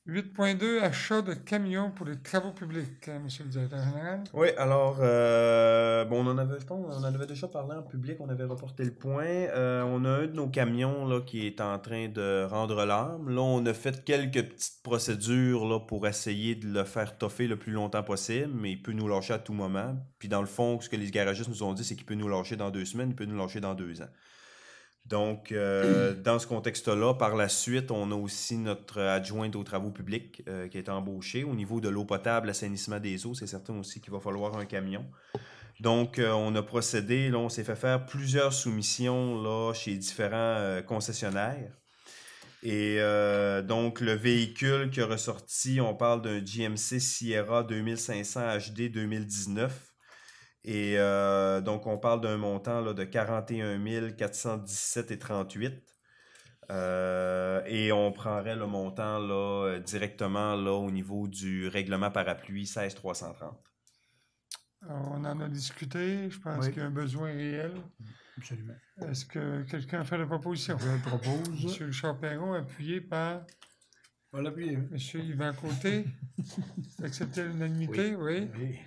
Speaker 1: 8.2, achat de camions pour les travaux publics, M. le directeur général.
Speaker 3: Oui, alors, bon, je pense, on en avait déjà parlé en public, on avait reporté le point. On a un de nos camions là, qui est en train de rendre l'âme. Là, on a fait quelques petites procédures là, pour essayer de le faire toffer le plus longtemps possible, mais il peut nous lâcher à tout moment. Puis dans le fond, ce que les garagistes nous ont dit, c'est qu'il peut nous lâcher dans 2 semaines, il peut nous lâcher dans 2 ans. Donc, dans ce contexte-là, par la suite, on a aussi notre adjointe aux travaux publics qui a été embauchée. Au niveau de l'eau potable, l'assainissement des eaux, c'est certain aussi qu'il va falloir un camion. Donc, on a procédé, là, on s'est fait faire plusieurs soumissions là, chez différents concessionnaires. Et donc, le véhicule qui a ressorti, on parle d'un GMC Sierra 2500 HD 2019. Et donc, on parle d'un montant là, de 41 417,38. Et on prendrait le montant là, directement là, au niveau du règlement parapluie 16330.
Speaker 1: On en a discuté. Je pense
Speaker 4: Oui.
Speaker 1: qu'il y a un besoin réel.
Speaker 4: Absolument.
Speaker 1: Est-ce que quelqu'un fait la proposition?
Speaker 4: Je le propose.
Speaker 1: M. Richard Perron, appuyé par
Speaker 4: On va l'appuyer.
Speaker 1: M. Yvan Côté. C'est accepté à l'unanimité, oui.
Speaker 4: Oui.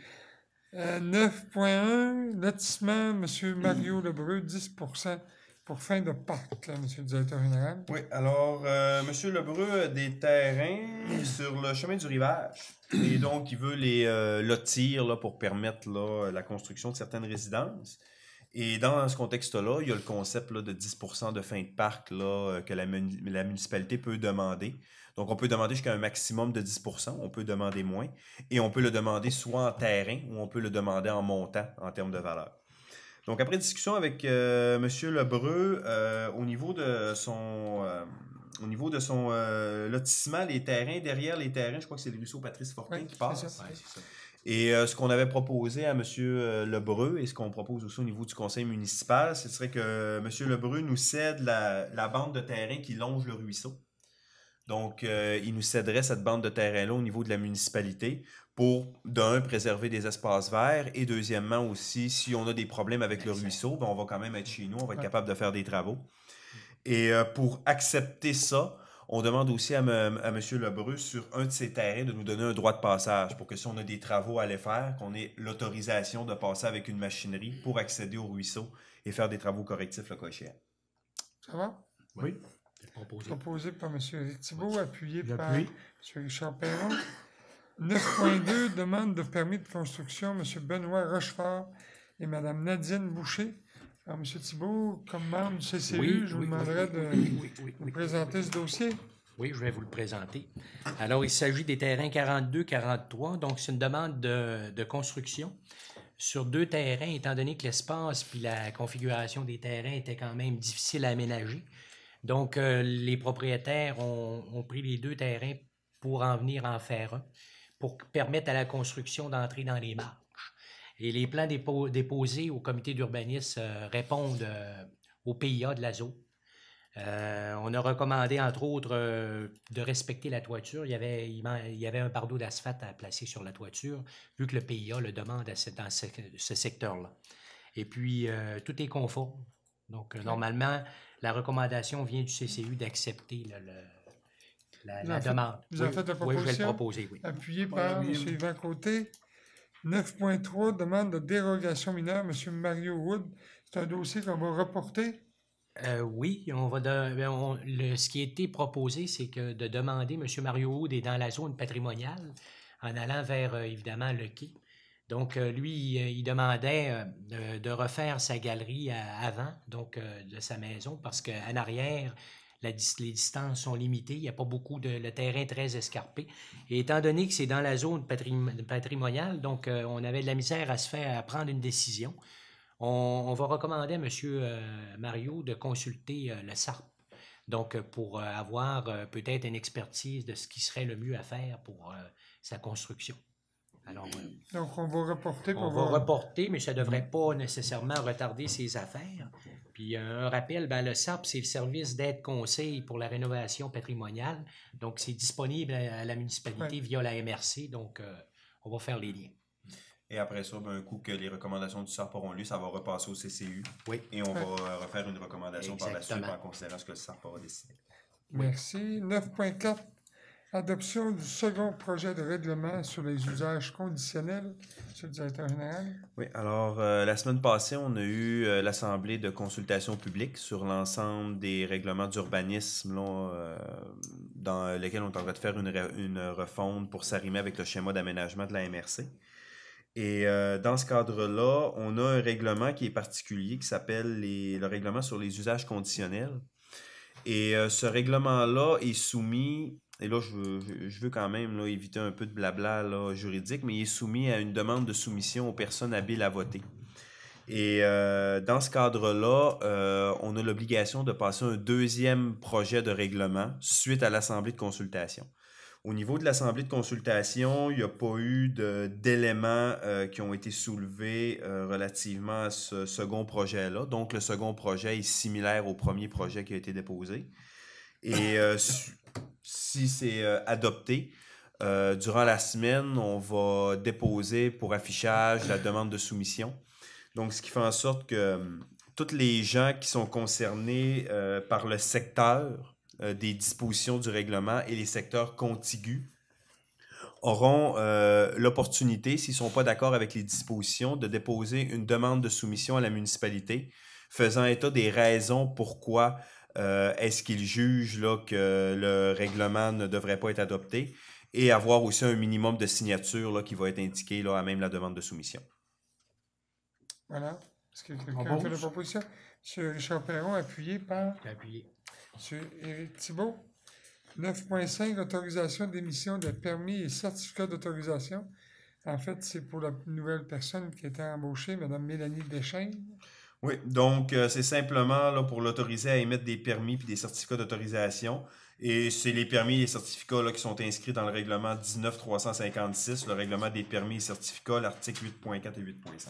Speaker 1: 9.1, lotissement, M. Mario Lebreu, 10% pour fin de Pâques, là, M. le directeur général.
Speaker 3: Oui, alors, M. Lebreu a des terrains sur le chemin du rivage. Et donc, il veut les lotir là, pour permettre là, la construction de certaines résidences. Et dans ce contexte-là, il y a le concept là, de 10% de fin de parc là, que la municipalité peut demander. Donc, on peut demander jusqu'à un maximum de 10%, on peut demander moins, et on peut le demander soit en terrain ou on peut le demander en montant en termes de valeur. Donc, après discussion avec M. Lebreu, au niveau de son lotissement, les terrains, derrière les terrains, je crois que c'est le ruisseau Patrice Fortin
Speaker 1: Oui,
Speaker 3: qui passe.
Speaker 1: c'est ça.
Speaker 2: Ouais, c'est ça.
Speaker 3: Et ce qu'on avait proposé à M. Lebreu et ce qu'on propose aussi au niveau du conseil municipal, ce serait que M. Lebreu nous cède la bande de terrain qui longe le ruisseau. Donc, il nous céderait cette bande de terrain-là au niveau de la municipalité pour, d'un, préserver des espaces verts et deuxièmement aussi, si on a des problèmes avec le ruisseau, ben, on va quand même être chez nous, on va être capable de faire des travaux. Et pour accepter ça, on demande aussi à M. Lebreu sur un de ces terrains de nous donner un droit de passage pour que si on a des travaux à aller faire, qu'on ait l'autorisation de passer avec une machinerie pour accéder au ruisseau et faire des travaux correctifs le cas échéant.
Speaker 1: Ça va?
Speaker 4: Oui.
Speaker 2: C'est proposé.
Speaker 1: Proposé par M. Éric Thibault, appuyé par
Speaker 4: J'appuie.
Speaker 1: M. Richard Perron. 9.2, demande de permis de construction, M. Benoît Rochefort et Mme Nadine Boucher. Alors, M. Thibault, comme membre du CCU, je vous demanderai de vous présenter ce dossier.
Speaker 2: Oui, je vais vous le présenter. Alors, il s'agit des terrains 42-43. Donc, c'est une demande de construction sur 2 terrains, étant donné que l'espace puis la configuration des terrains était quand même difficile à aménager. Donc, les propriétaires ont pris les 2 terrains pour en venir en faire un, pour permettre à la construction d'entrer dans les marges. Et les plans déposés au comité d'urbanisme répondent au PIA de la zone. On a recommandé, entre autres, de respecter la toiture. Il y avait un bardeau d'asphalte à placer sur la toiture, vu que le PIA le demande dans ce secteur-là. Et puis, tout est conforme. Donc, normalement, la recommandation vient du CCU d'accepter la demande.
Speaker 1: Vous avez fait la proposition?
Speaker 2: Oui, je vais le proposer, oui.
Speaker 1: Appuyé par M. Yvan Côté. 9.3, demande de dérogation mineure, M. Mario Wood. C'est un dossier qu'on va reporter.
Speaker 2: Oui, ce qui a été proposé, c'est que de demander, M. Mario Wood est dans la zone patrimoniale, en allant vers, évidemment, le quai. Donc, lui, il demandait de refaire sa galerie avant, donc de sa maison, parce qu'en arrière, les distances sont limitées. Il n'y a pas beaucoup le terrain est très escarpé. Et étant donné que c'est dans la zone patrimoniale, donc on avait de la misère à prendre une décision. On va recommander à M. Mario de consulter le SARP. Donc, pour avoir peut-être une expertise de ce qui serait le mieux à faire pour sa construction. Alors,
Speaker 1: donc, on va reporter pour
Speaker 2: on va reporter, mais ça ne devrait pas nécessairement retarder ses affaires. Puis, un rappel, le SARP, c'est le service d'aide-conseil pour la rénovation patrimoniale. Donc, c'est disponible à la municipalité via la MRC. Donc, on va faire les liens.
Speaker 3: Et après ça, un coup que les recommandations du SARP auront lieu, ça va repasser au CCU.
Speaker 2: Oui.
Speaker 3: Et on va refaire une recommandation
Speaker 2: Exactement.
Speaker 3: par la suite en considérant ce que le SARP aura décidé.
Speaker 1: Merci. 9.4. Adoption du second projet de règlement sur les usages conditionnels. Monsieur le directeur général.
Speaker 3: Oui, alors la semaine passée, on a eu l'assemblée de consultation publique sur l'ensemble des règlements d'urbanisme dans lesquels on est en train de faire une refonte pour s'arrimer avec le schéma d'aménagement de la MRC. Et dans ce cadre-là, on a un règlement qui est particulier qui s'appelle le règlement sur les usages conditionnels. Et ce règlement-là est soumis, et là je veux quand même éviter un peu de blabla juridique, mais il est soumis à une demande de soumission aux personnes habiles à voter. Et dans ce cadre-là, on a l'obligation de passer un deuxième projet de règlement suite à l'assemblée de consultation. Au niveau de l'assemblée de consultation, il n'y a pas eu d'éléments qui ont été soulevés relativement à ce second projet-là. Donc, le second projet est similaire au premier projet qui a été déposé. Et si c'est adopté, durant la semaine, on va déposer pour affichage la demande de soumission. Donc, ce qui fait en sorte que tous les gens qui sont concernés par le secteur des dispositions du règlement et les secteurs contigus auront l'opportunité, s'ils ne sont pas d'accord avec les dispositions, de déposer une demande de soumission à la municipalité faisant état des raisons pourquoi est-ce qu'ils jugent que le règlement ne devrait pas être adopté et avoir aussi un minimum de signatures qui va être indiqué à même la demande de soumission.
Speaker 1: Voilà. Est-ce que quelqu'un a fait la proposition? M. Richard Perron, appuyé par...
Speaker 2: Appuyé.
Speaker 1: M. Éric Thibault. 9.5, autorisation d'émission de permis et certificats d'autorisation. En fait, c'est pour la nouvelle personne qui a été embauchée, Mme Mélanie Deschênes. Oui,
Speaker 3: donc c'est simplement pour l'autoriser à émettre des permis et des certificats d'autorisation. Et c'est les permis et les certificats qui sont inscrits dans le règlement 19.356, le règlement des permis et certificats, l'article 8.4 et 8.5.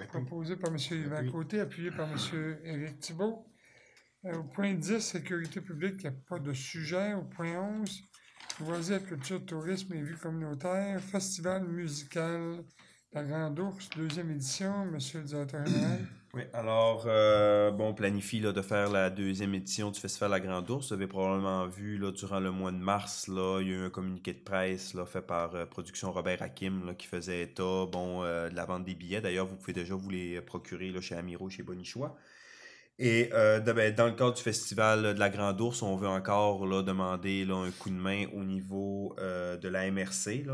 Speaker 1: Proposé par M. Yvan Côté, appuyé par M. Éric Thibault. Au point 10, sécurité publique, il n'y a pas de sujet. Au point 11, loisirs, culture, tourisme et vie communautaire. Festival musical La Grande Ourse, 2e édition. Monsieur le directeur général.
Speaker 3: Oui, alors, on planifie de faire la 2e édition du Festival La Grande Ourse. Vous avez probablement vu, durant le mois de mars, il y a eu un communiqué de presse fait par Production Robert Hakim qui faisait état de la vente des billets. D'ailleurs, vous pouvez déjà vous les procurer chez Amiro, chez Bonichois. Et dans le cadre du Festival de la Grande Ourse, on veut encore demander un coup de main au niveau de la MRC,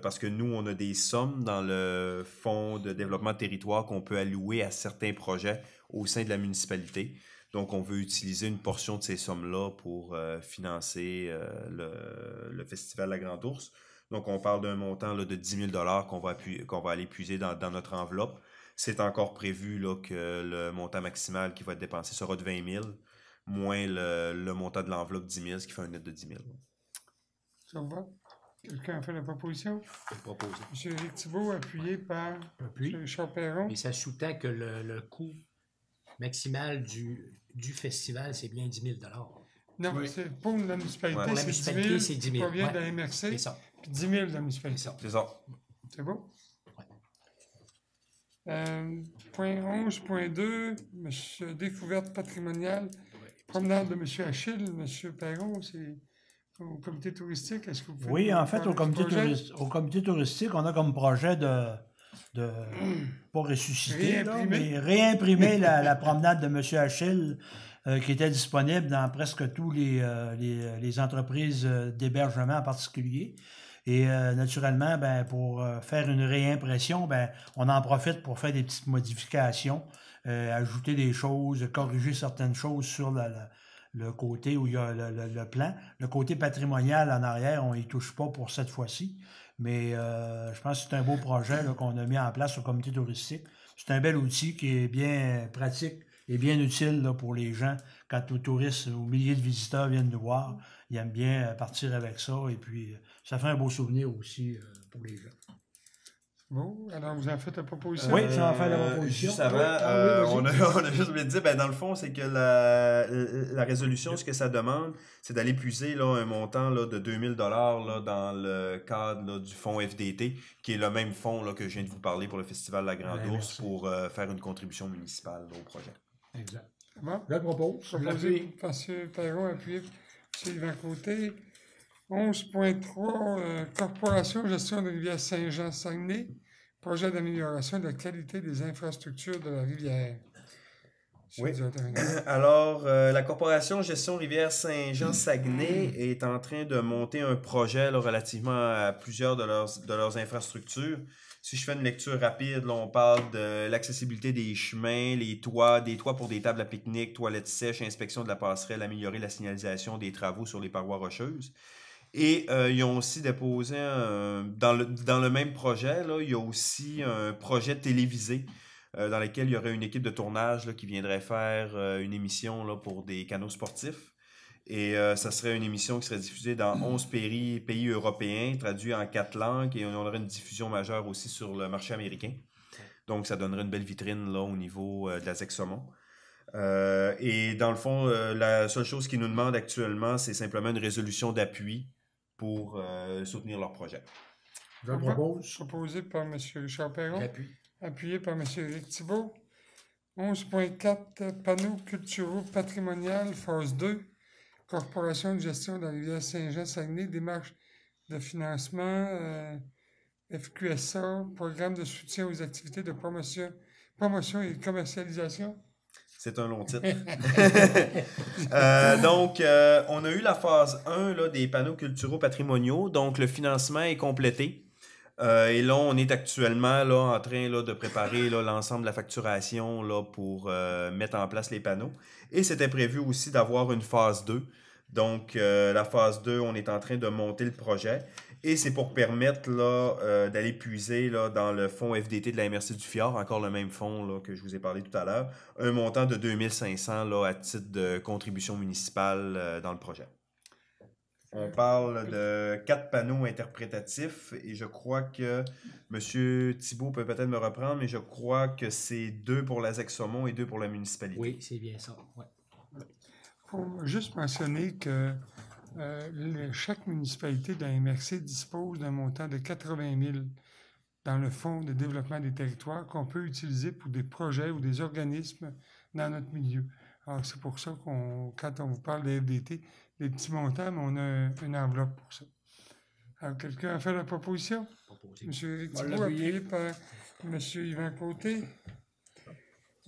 Speaker 3: parce que nous, on a des sommes dans le Fonds de développement de territoire qu'on peut allouer à certains projets au sein de la municipalité. Donc, on veut utiliser une portion de ces sommes-là pour financer le Festival de la Grande Ourse. Donc, on parle d'un montant de 10 000 qu'on va aller puiser dans notre enveloppe. C'est encore prévu que le montant maximal qui va être dépensé sera de 20 000, moins le montant de l'enveloppe de 10 000, ce qui fait un net de 10 000.
Speaker 1: Ça va? Quelqu'un a fait la proposition?
Speaker 2: Je vais proposer.
Speaker 1: M. Éric Thibault, appuyé par M. Richard Perron.
Speaker 2: Et ça sous-tend que le coût maximal du festival, c'est bien 10 000
Speaker 1: Non, c'est pour la municipalité,
Speaker 2: pour la municipalité, c'est 10 000.
Speaker 1: Ça provient de la MRC,
Speaker 2: c'est ça.
Speaker 1: Puis 10 000 de la municipalité.
Speaker 3: C'est ça.
Speaker 1: C'est beau? Point 11.2, M. Découverte patrimoniale, promenade de M. Achille, M. Perron, c'est au comité touristique. Est-ce que vous pouvez...
Speaker 4: Oui, en fait, au comité touristique, on a comme projet de pas ressusciter, mais réimprimer la promenade de M. Achille qui était disponible dans presque tous les entreprises d'hébergement en particulier. Et naturellement, ben, pour faire une réimpression, ben, on en profite pour faire des petites modifications, ajouter des choses, corriger certaines choses sur le côté où il y a le plan. Le côté patrimonial en arrière, on n'y touche pas pour cette fois-ci. Mais je pense que c'est un beau projet qu'on a mis en place au comité touristique. C'est un bel outil qui est bien pratique et bien utile là, pour les gens. Quand aux touristes, aux milliers de visiteurs viennent nous voir, ils aiment bien partir avec ça. Et puis, ça fait un beau souvenir aussi pour les gens.
Speaker 1: Bon, alors vous en faites la proposition?
Speaker 4: Oui, j'en fais la proposition.
Speaker 3: Juste avant, on a juste oublié de dire, ben, dans le fond, c'est que la résolution, ce que ça demande, c'est d'aller puiser là, un montant là, de 2000 $ là, dans le cadre là, du fonds FDT, qui est le même fonds là, que je viens de vous parler pour le Festival de la Grande Ourse, pour faire une contribution municipale là, au projet.
Speaker 4: Exact.
Speaker 1: Bon.
Speaker 4: Je le propose.
Speaker 1: Proposé par M. Perron, appuyé par M. Yvan Côté. 11.3, Corporation Gestion de rivière Saint-Jean-Saguenay, projet d'amélioration de la qualité des infrastructures de la rivière.
Speaker 3: Oui. Alors, la Corporation Gestion rivière Saint-Jean-Saguenay est en train de monter un projet là, relativement à plusieurs de leurs infrastructures. Si je fais une lecture rapide, là, on parle de l'accessibilité des chemins, des toits pour des tables à pique-nique, toilettes sèches, inspection de la passerelle, améliorer la signalisation des travaux sur les parois rocheuses. Et ils ont aussi déposé, dans le même projet, là, il y a aussi un projet télévisé dans lequel il y aurait une équipe de tournage là, qui viendrait faire une émission là, pour des canaux sportifs. Et ça serait une émission qui serait diffusée dans 11 pays européens, traduit en 4 langues, et on aurait une diffusion majeure aussi sur le marché américain. Donc, ça donnerait une belle vitrine là, au niveau de la Zec-Saumon. Et dans le fond, la seule chose qu'ils nous demandent actuellement, c'est simplement une résolution d'appui pour soutenir leur projet.
Speaker 4: Je le propose.
Speaker 1: Proposé par M. Richard Perron.
Speaker 2: J'appuie.
Speaker 1: Appuyé par M. Éric Thibault. 11.4, Panneaux culturaux patrimoniaux, phase 2. Corporation de gestion de la rivière Saint-Jean-Saguenay, démarche de financement, FQSA, programme de soutien aux activités de promotion et de commercialisation.
Speaker 3: C'est un long titre. Donc, on a eu la phase 1 là, des panneaux culturaux patrimoniaux. Donc, le financement est complété. Et là, on est actuellement là, en train là, de préparer là, l'ensemble de la facturation là, pour mettre en place les panneaux. Et c'était prévu aussi d'avoir une phase 2. Donc, la phase 2, on est en train de monter le projet. Et c'est pour permettre là, d'aller puiser là, dans le fonds FDT de la MRC du Fjord, encore le même fonds là, que je vous ai parlé tout à l'heure, un montant de 2500 là, à titre de contribution municipale dans le projet. On parle de 4 panneaux interprétatifs et je crois que M. Thibault peut peut-être me reprendre, mais je crois que c'est 2 pour la Zec-Saumon et 2 pour la municipalité.
Speaker 2: Oui, c'est bien ça. Ouais.
Speaker 1: Il faut juste mentionner que chaque municipalité de la MRC dispose d'un montant de 80 000 dans le fonds de développement des territoires qu'on peut utiliser pour des projets ou des organismes dans notre milieu. Alors, c'est pour ça quand on vous parle de FDT, des petits montants, mais on a une enveloppe pour ça. Alors, quelqu'un a fait la proposition? M. Éric Thibault, appuyé par M. Yvan Côté.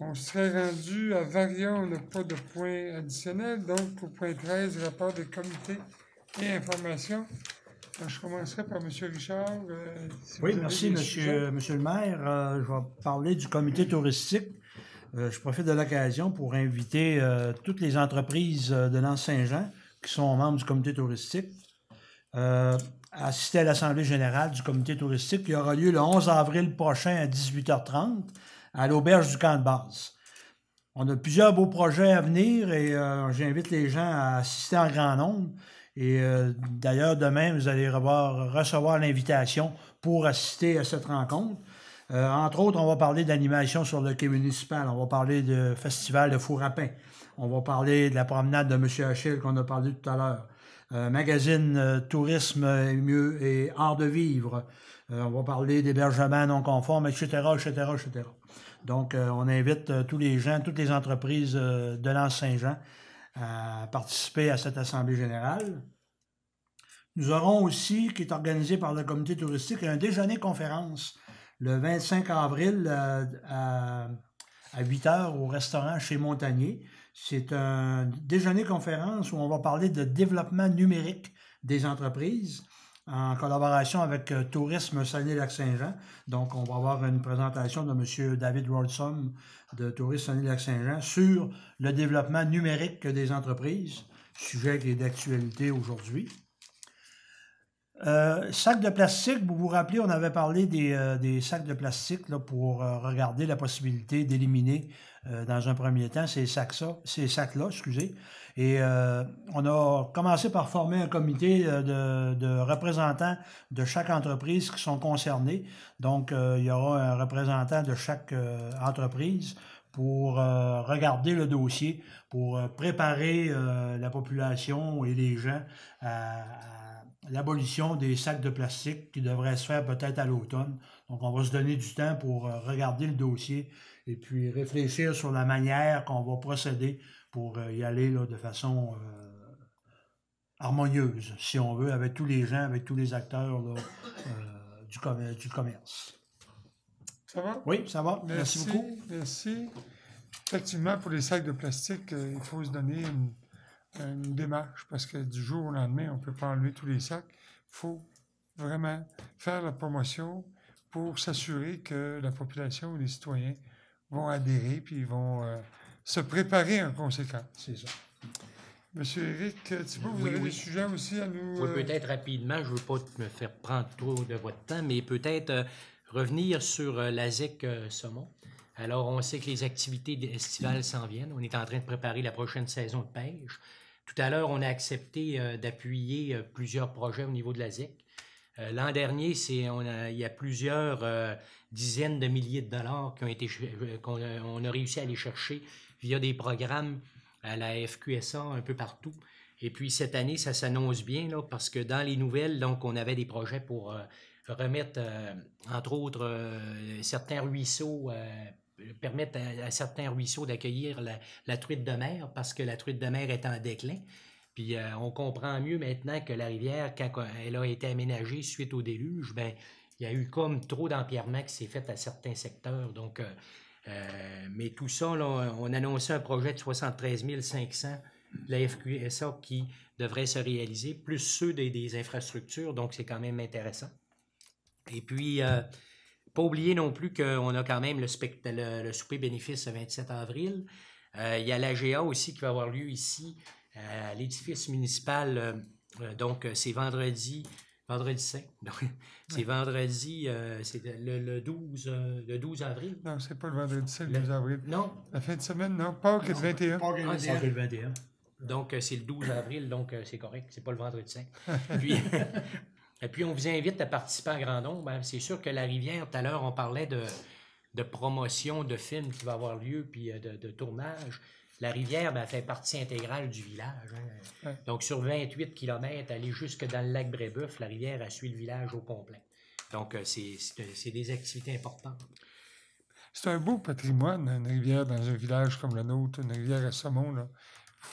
Speaker 1: On serait rendu à Varia, on n'a pas de point additionnel. Donc, au point 13, rapport des comités et informations. Alors, je commencerai par M. Richard.
Speaker 4: Oui, merci, monsieur le maire. Je vais parler du comité touristique. Je profite de l'occasion pour inviter toutes les entreprises de l'Anse-Saint-Jean qui sont membres du comité touristique à assister à l'Assemblée générale du comité touristique qui aura lieu le 11 avril prochain à 18h30 à l'auberge du camp de base. On a plusieurs beaux projets à venir et j'invite les gens à assister en grand nombre. Et d'ailleurs, demain, vous allez recevoir l'invitation pour assister à cette rencontre. Entre autres, on va parler d'animation sur le quai municipal. On va parler de festival de four à pain. On va parler de la promenade de M. Achille qu'on a parlé tout à l'heure. Magazine Tourisme et Art de vivre. On va parler d'hébergement non conforme, etc., etc., etc. Donc, on invite tous les gens, toutes les entreprises de l'Anse-Saint-Jean à participer à cette Assemblée générale. Nous aurons aussi, qui est organisé par le comité touristique, un déjeuner-conférence le 25 avril à 8h au restaurant chez Montagnier. C'est un déjeuner-conférence où on va parler de développement numérique des entreprises. en collaboration avec Tourisme Saguenay-Lac-Saint-Jean. Donc, on va avoir une présentation de M. David Rodson de Tourisme Saguenay-Lac-Saint-Jean sur le développement numérique des entreprises, sujet qui est d'actualité aujourd'hui. Sacs de plastique, vous vous rappelez, on avait parlé des sacs de plastique là, pour regarder la possibilité d'éliminer dans un premier temps ces sacs-là, excusez. Et on a commencé par former un comité de représentants de chaque entreprise qui sont concernés. Donc, il y aura un représentant de chaque entreprise pour regarder le dossier, pour préparer la population et les gens à l'abolition des sacs de plastique qui devrait se faire peut-être à l'automne. Donc, on va se donner du temps pour regarder le dossier et puis réfléchir sur la manière qu'on va procéder pour y aller là, de façon harmonieuse, si on veut, avec tous les gens, avec tous les acteurs là, du commerce.
Speaker 1: Ça va?
Speaker 4: Oui, ça va. Merci beaucoup.
Speaker 1: Merci. Effectivement, pour les sacs de plastique, il faut se donner une démarche parce que du jour au lendemain, on ne peut pas enlever tous les sacs. Il faut vraiment faire la promotion pour s'assurer que la population ou les citoyens vont adhérer puis vont se préparer en conséquence.
Speaker 4: C'est ça.
Speaker 1: Monsieur Éric Thibault, vous avez des sujets aussi à nous...
Speaker 2: Oui, peut-être rapidement, je ne veux pas me faire prendre trop de votre temps, mais peut-être revenir sur la ZEC Saumon. Alors, on sait que les activités estivales s'en viennent. On est en train de préparer la prochaine saison de pêche. Tout à l'heure, on a accepté d'appuyer plusieurs projets au niveau de la ZEC. L'an dernier, il y a plusieurs dizaines de milliers de dollars qu'on a réussi à aller chercher via des programmes à la FQSA un peu partout. Et puis, cette année, ça s'annonce bien là, parce que dans les nouvelles, donc, on avait des projets pour remettre, entre autres, certains ruisseaux, permettre à certains ruisseaux d'accueillir la truite de mer parce que la truite de mer est en déclin. Puis on comprend mieux maintenant que la rivière, quand elle a été aménagée suite au déluge, ben il y a eu comme trop d'empierrement qui s'est fait à certains secteurs. Donc, mais tout ça, là, on annonçait un projet de 73 500 de la FQSA qui devrait se réaliser, plus ceux des infrastructures, donc c'est quand même intéressant. Et puis, pas oublier non plus qu'on a quand même le souper bénéfice le 27 avril. Il y a l'AGA aussi qui va avoir lieu ici à l'édifice municipal. Donc, c'est vendredi saint. C'est vendredi, c'est le 12 avril.
Speaker 1: Non, c'est pas le vendredi saint, le 12 avril.
Speaker 2: Non.
Speaker 1: La fin de semaine, non. Pâques est le 21.
Speaker 4: Pâques est le 21.
Speaker 2: Donc, c'est le 12 avril, donc c'est correct. C'est pas le vendredi saint. Et puis, on vous invite à participer à grand nombre. C'est sûr que la rivière, tout à l'heure, on parlait de promotion de films qui va avoir lieu, puis de tournage. La rivière fait partie intégrale du village. Hein. Ouais. Donc, sur 28 km, aller jusque dans le lac Brébeuf, la rivière a suivi le village au complet. Donc, c'est des activités importantes.
Speaker 1: C'est un beau patrimoine, une rivière dans un village comme le nôtre, une rivière à saumon.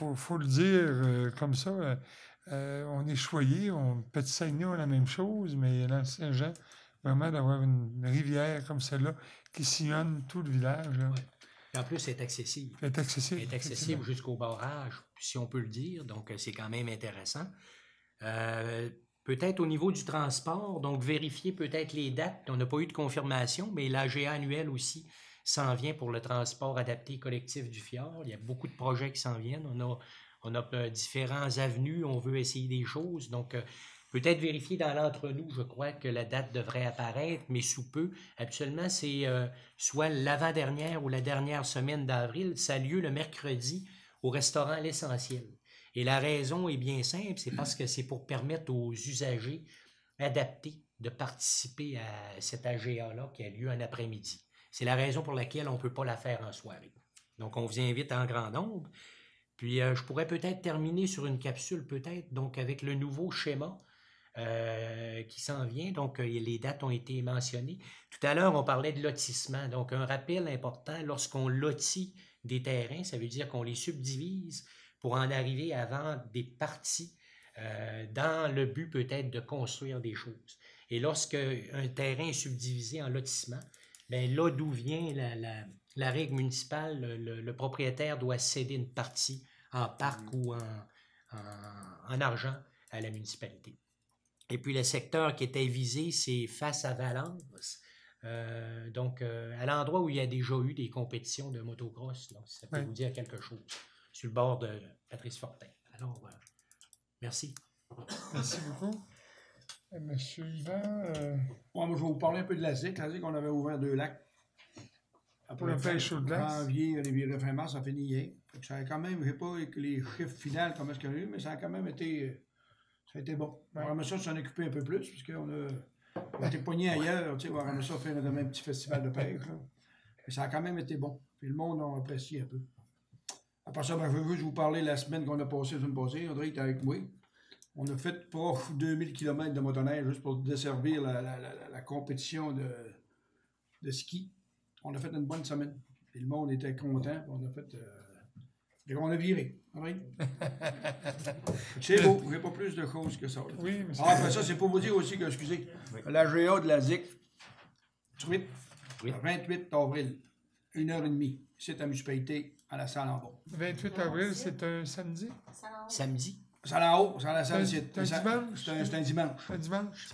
Speaker 1: Il faut le dire comme ça. On est choyé, Petit-Saguenay a la même chose, mais là, Saint-Jean, vraiment d'avoir une rivière comme celle-là qui sillonne tout le village. Là.
Speaker 2: Ouais. Et en plus, c'est accessible.
Speaker 1: Elle est
Speaker 2: accessible jusqu'au barrage, si on peut le dire, donc c'est quand même intéressant. Peut-être au niveau du transport, donc vérifier peut-être les dates. On n'a pas eu de confirmation, mais l'AGA annuel aussi s'en vient pour le transport adapté collectif du fjord. Il y a beaucoup de projets qui s'en viennent. On a différents avenues, on veut essayer des choses. Donc, peut-être vérifier dans l'entre-nous, je crois que la date devrait apparaître, mais sous peu. Actuellement, c'est soit l'avant-dernière ou la dernière semaine d'avril. Ça a lieu le mercredi au restaurant L'Essentiel. Et la raison est bien simple, c'est parce que c'est pour permettre aux usagers adaptés de participer à cet AGA-là qui a lieu un après-midi. C'est la raison pour laquelle on ne peut pas la faire en soirée. Donc, on vous invite en grand nombre. Puis, je pourrais peut-être terminer sur une capsule, peut-être, donc avec le nouveau schéma qui s'en vient. Donc, les dates ont été mentionnées. Tout à l'heure, on parlait de lotissement. Donc, un rappel important, lorsqu'on lotit des terrains, ça veut dire qu'on les subdivise pour en arriver à vendre des parties dans le but peut-être de construire des choses. Et lorsque un terrain est subdivisé en lotissement, bien là d'où vient la règle municipale, le propriétaire doit céder une partie en parc ou en argent à la municipalité. Et puis le secteur qui était visé, c'est face à Valence. Donc, à l'endroit où il y a déjà eu des compétitions de motocross, là, si ça peut vous dire quelque chose, sur le bord de Patrice Fortin. Alors, merci.
Speaker 1: Merci beaucoup. Monsieur Yvan.
Speaker 4: Moi, je vais vous parler un peu de la ZIC. La ZIC, on avait ouvert 2 lacs.
Speaker 1: Pour la pêche sur le glace.
Speaker 4: Janvier, les fin mars, ça finit hier. Ça a quand même, je ne sais pas les chiffres finaux, comment est-ce qu'il y a eu, mais ça a quand même été. Ça a été bon. On va ça s'en occuper un peu plus, parce qu'on a été pognés ailleurs. On va ça faire un petit festival de pêche. Là. Mais ça a quand même été bon. Puis le monde a apprécié un peu. Après ça, je veux vous parler la semaine qu'on a passée, la semaine passée. André était avec moi. On a fait pas 2000 km de motoneige juste pour desservir la compétition de ski. On a fait une bonne semaine. Et le monde était content. On a fait. On a viré. Oui. C'est beau. Il n'y a pas plus de choses que ça.
Speaker 1: Oui, mais
Speaker 4: après ça, c'est pour vous dire aussi que, excusez, la GA de la ZIC, 28 avril, 1h30, c'est à Municipalité, à la salle en bas.
Speaker 1: 28 avril, c'est un samedi?
Speaker 2: Samedi.
Speaker 4: Salle en haut, c'est à la salle ici.
Speaker 1: C'est un dimanche?
Speaker 4: C'est un dimanche.
Speaker 1: Un dimanche?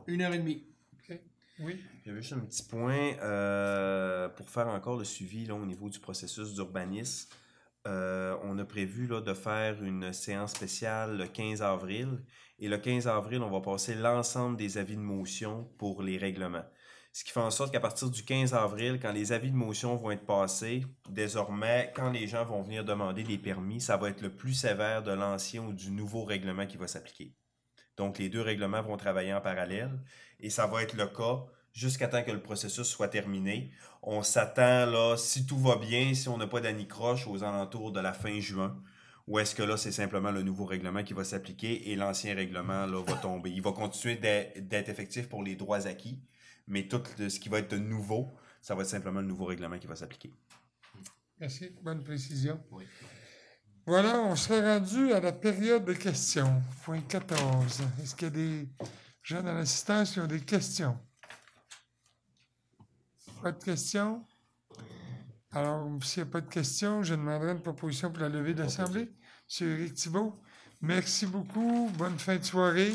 Speaker 4: 1h30.
Speaker 1: OK. Oui.
Speaker 3: J'avais juste un petit point pour faire encore le suivi là, au niveau du processus d'urbanisme. On a prévu là, de faire une séance spéciale le 15 avril. Et le 15 avril, on va passer l'ensemble des avis de motion pour les règlements. Ce qui fait en sorte qu'à partir du 15 avril, quand les avis de motion vont être passés, désormais, quand les gens vont venir demander des permis, ça va être le plus sévère de l'ancien ou du nouveau règlement qui va s'appliquer. Donc, les 2 règlements vont travailler en parallèle et ça va être le cas jusqu'à temps que le processus soit terminé. On s'attend, là, si tout va bien, si on n'a pas d'anicroche aux alentours de la fin juin, ou est-ce que là, c'est simplement le nouveau règlement qui va s'appliquer et l'ancien règlement là, va tomber. Il va continuer d'être effectif pour les droits acquis, mais tout ce qui va être de nouveau, ça va être simplement le nouveau règlement qui va s'appliquer.
Speaker 1: Merci. Bonne précision.
Speaker 2: Oui.
Speaker 1: Voilà, on serait rendu à la période de questions. Point 14. Est-ce qu'il y a des gens dans l'assistance qui ont des questions? Pas de questions? Alors, s'il n'y a pas de questions, je demanderai une proposition pour la levée d'Assemblée. M. Éric Thibault, merci beaucoup. Bonne fin de soirée.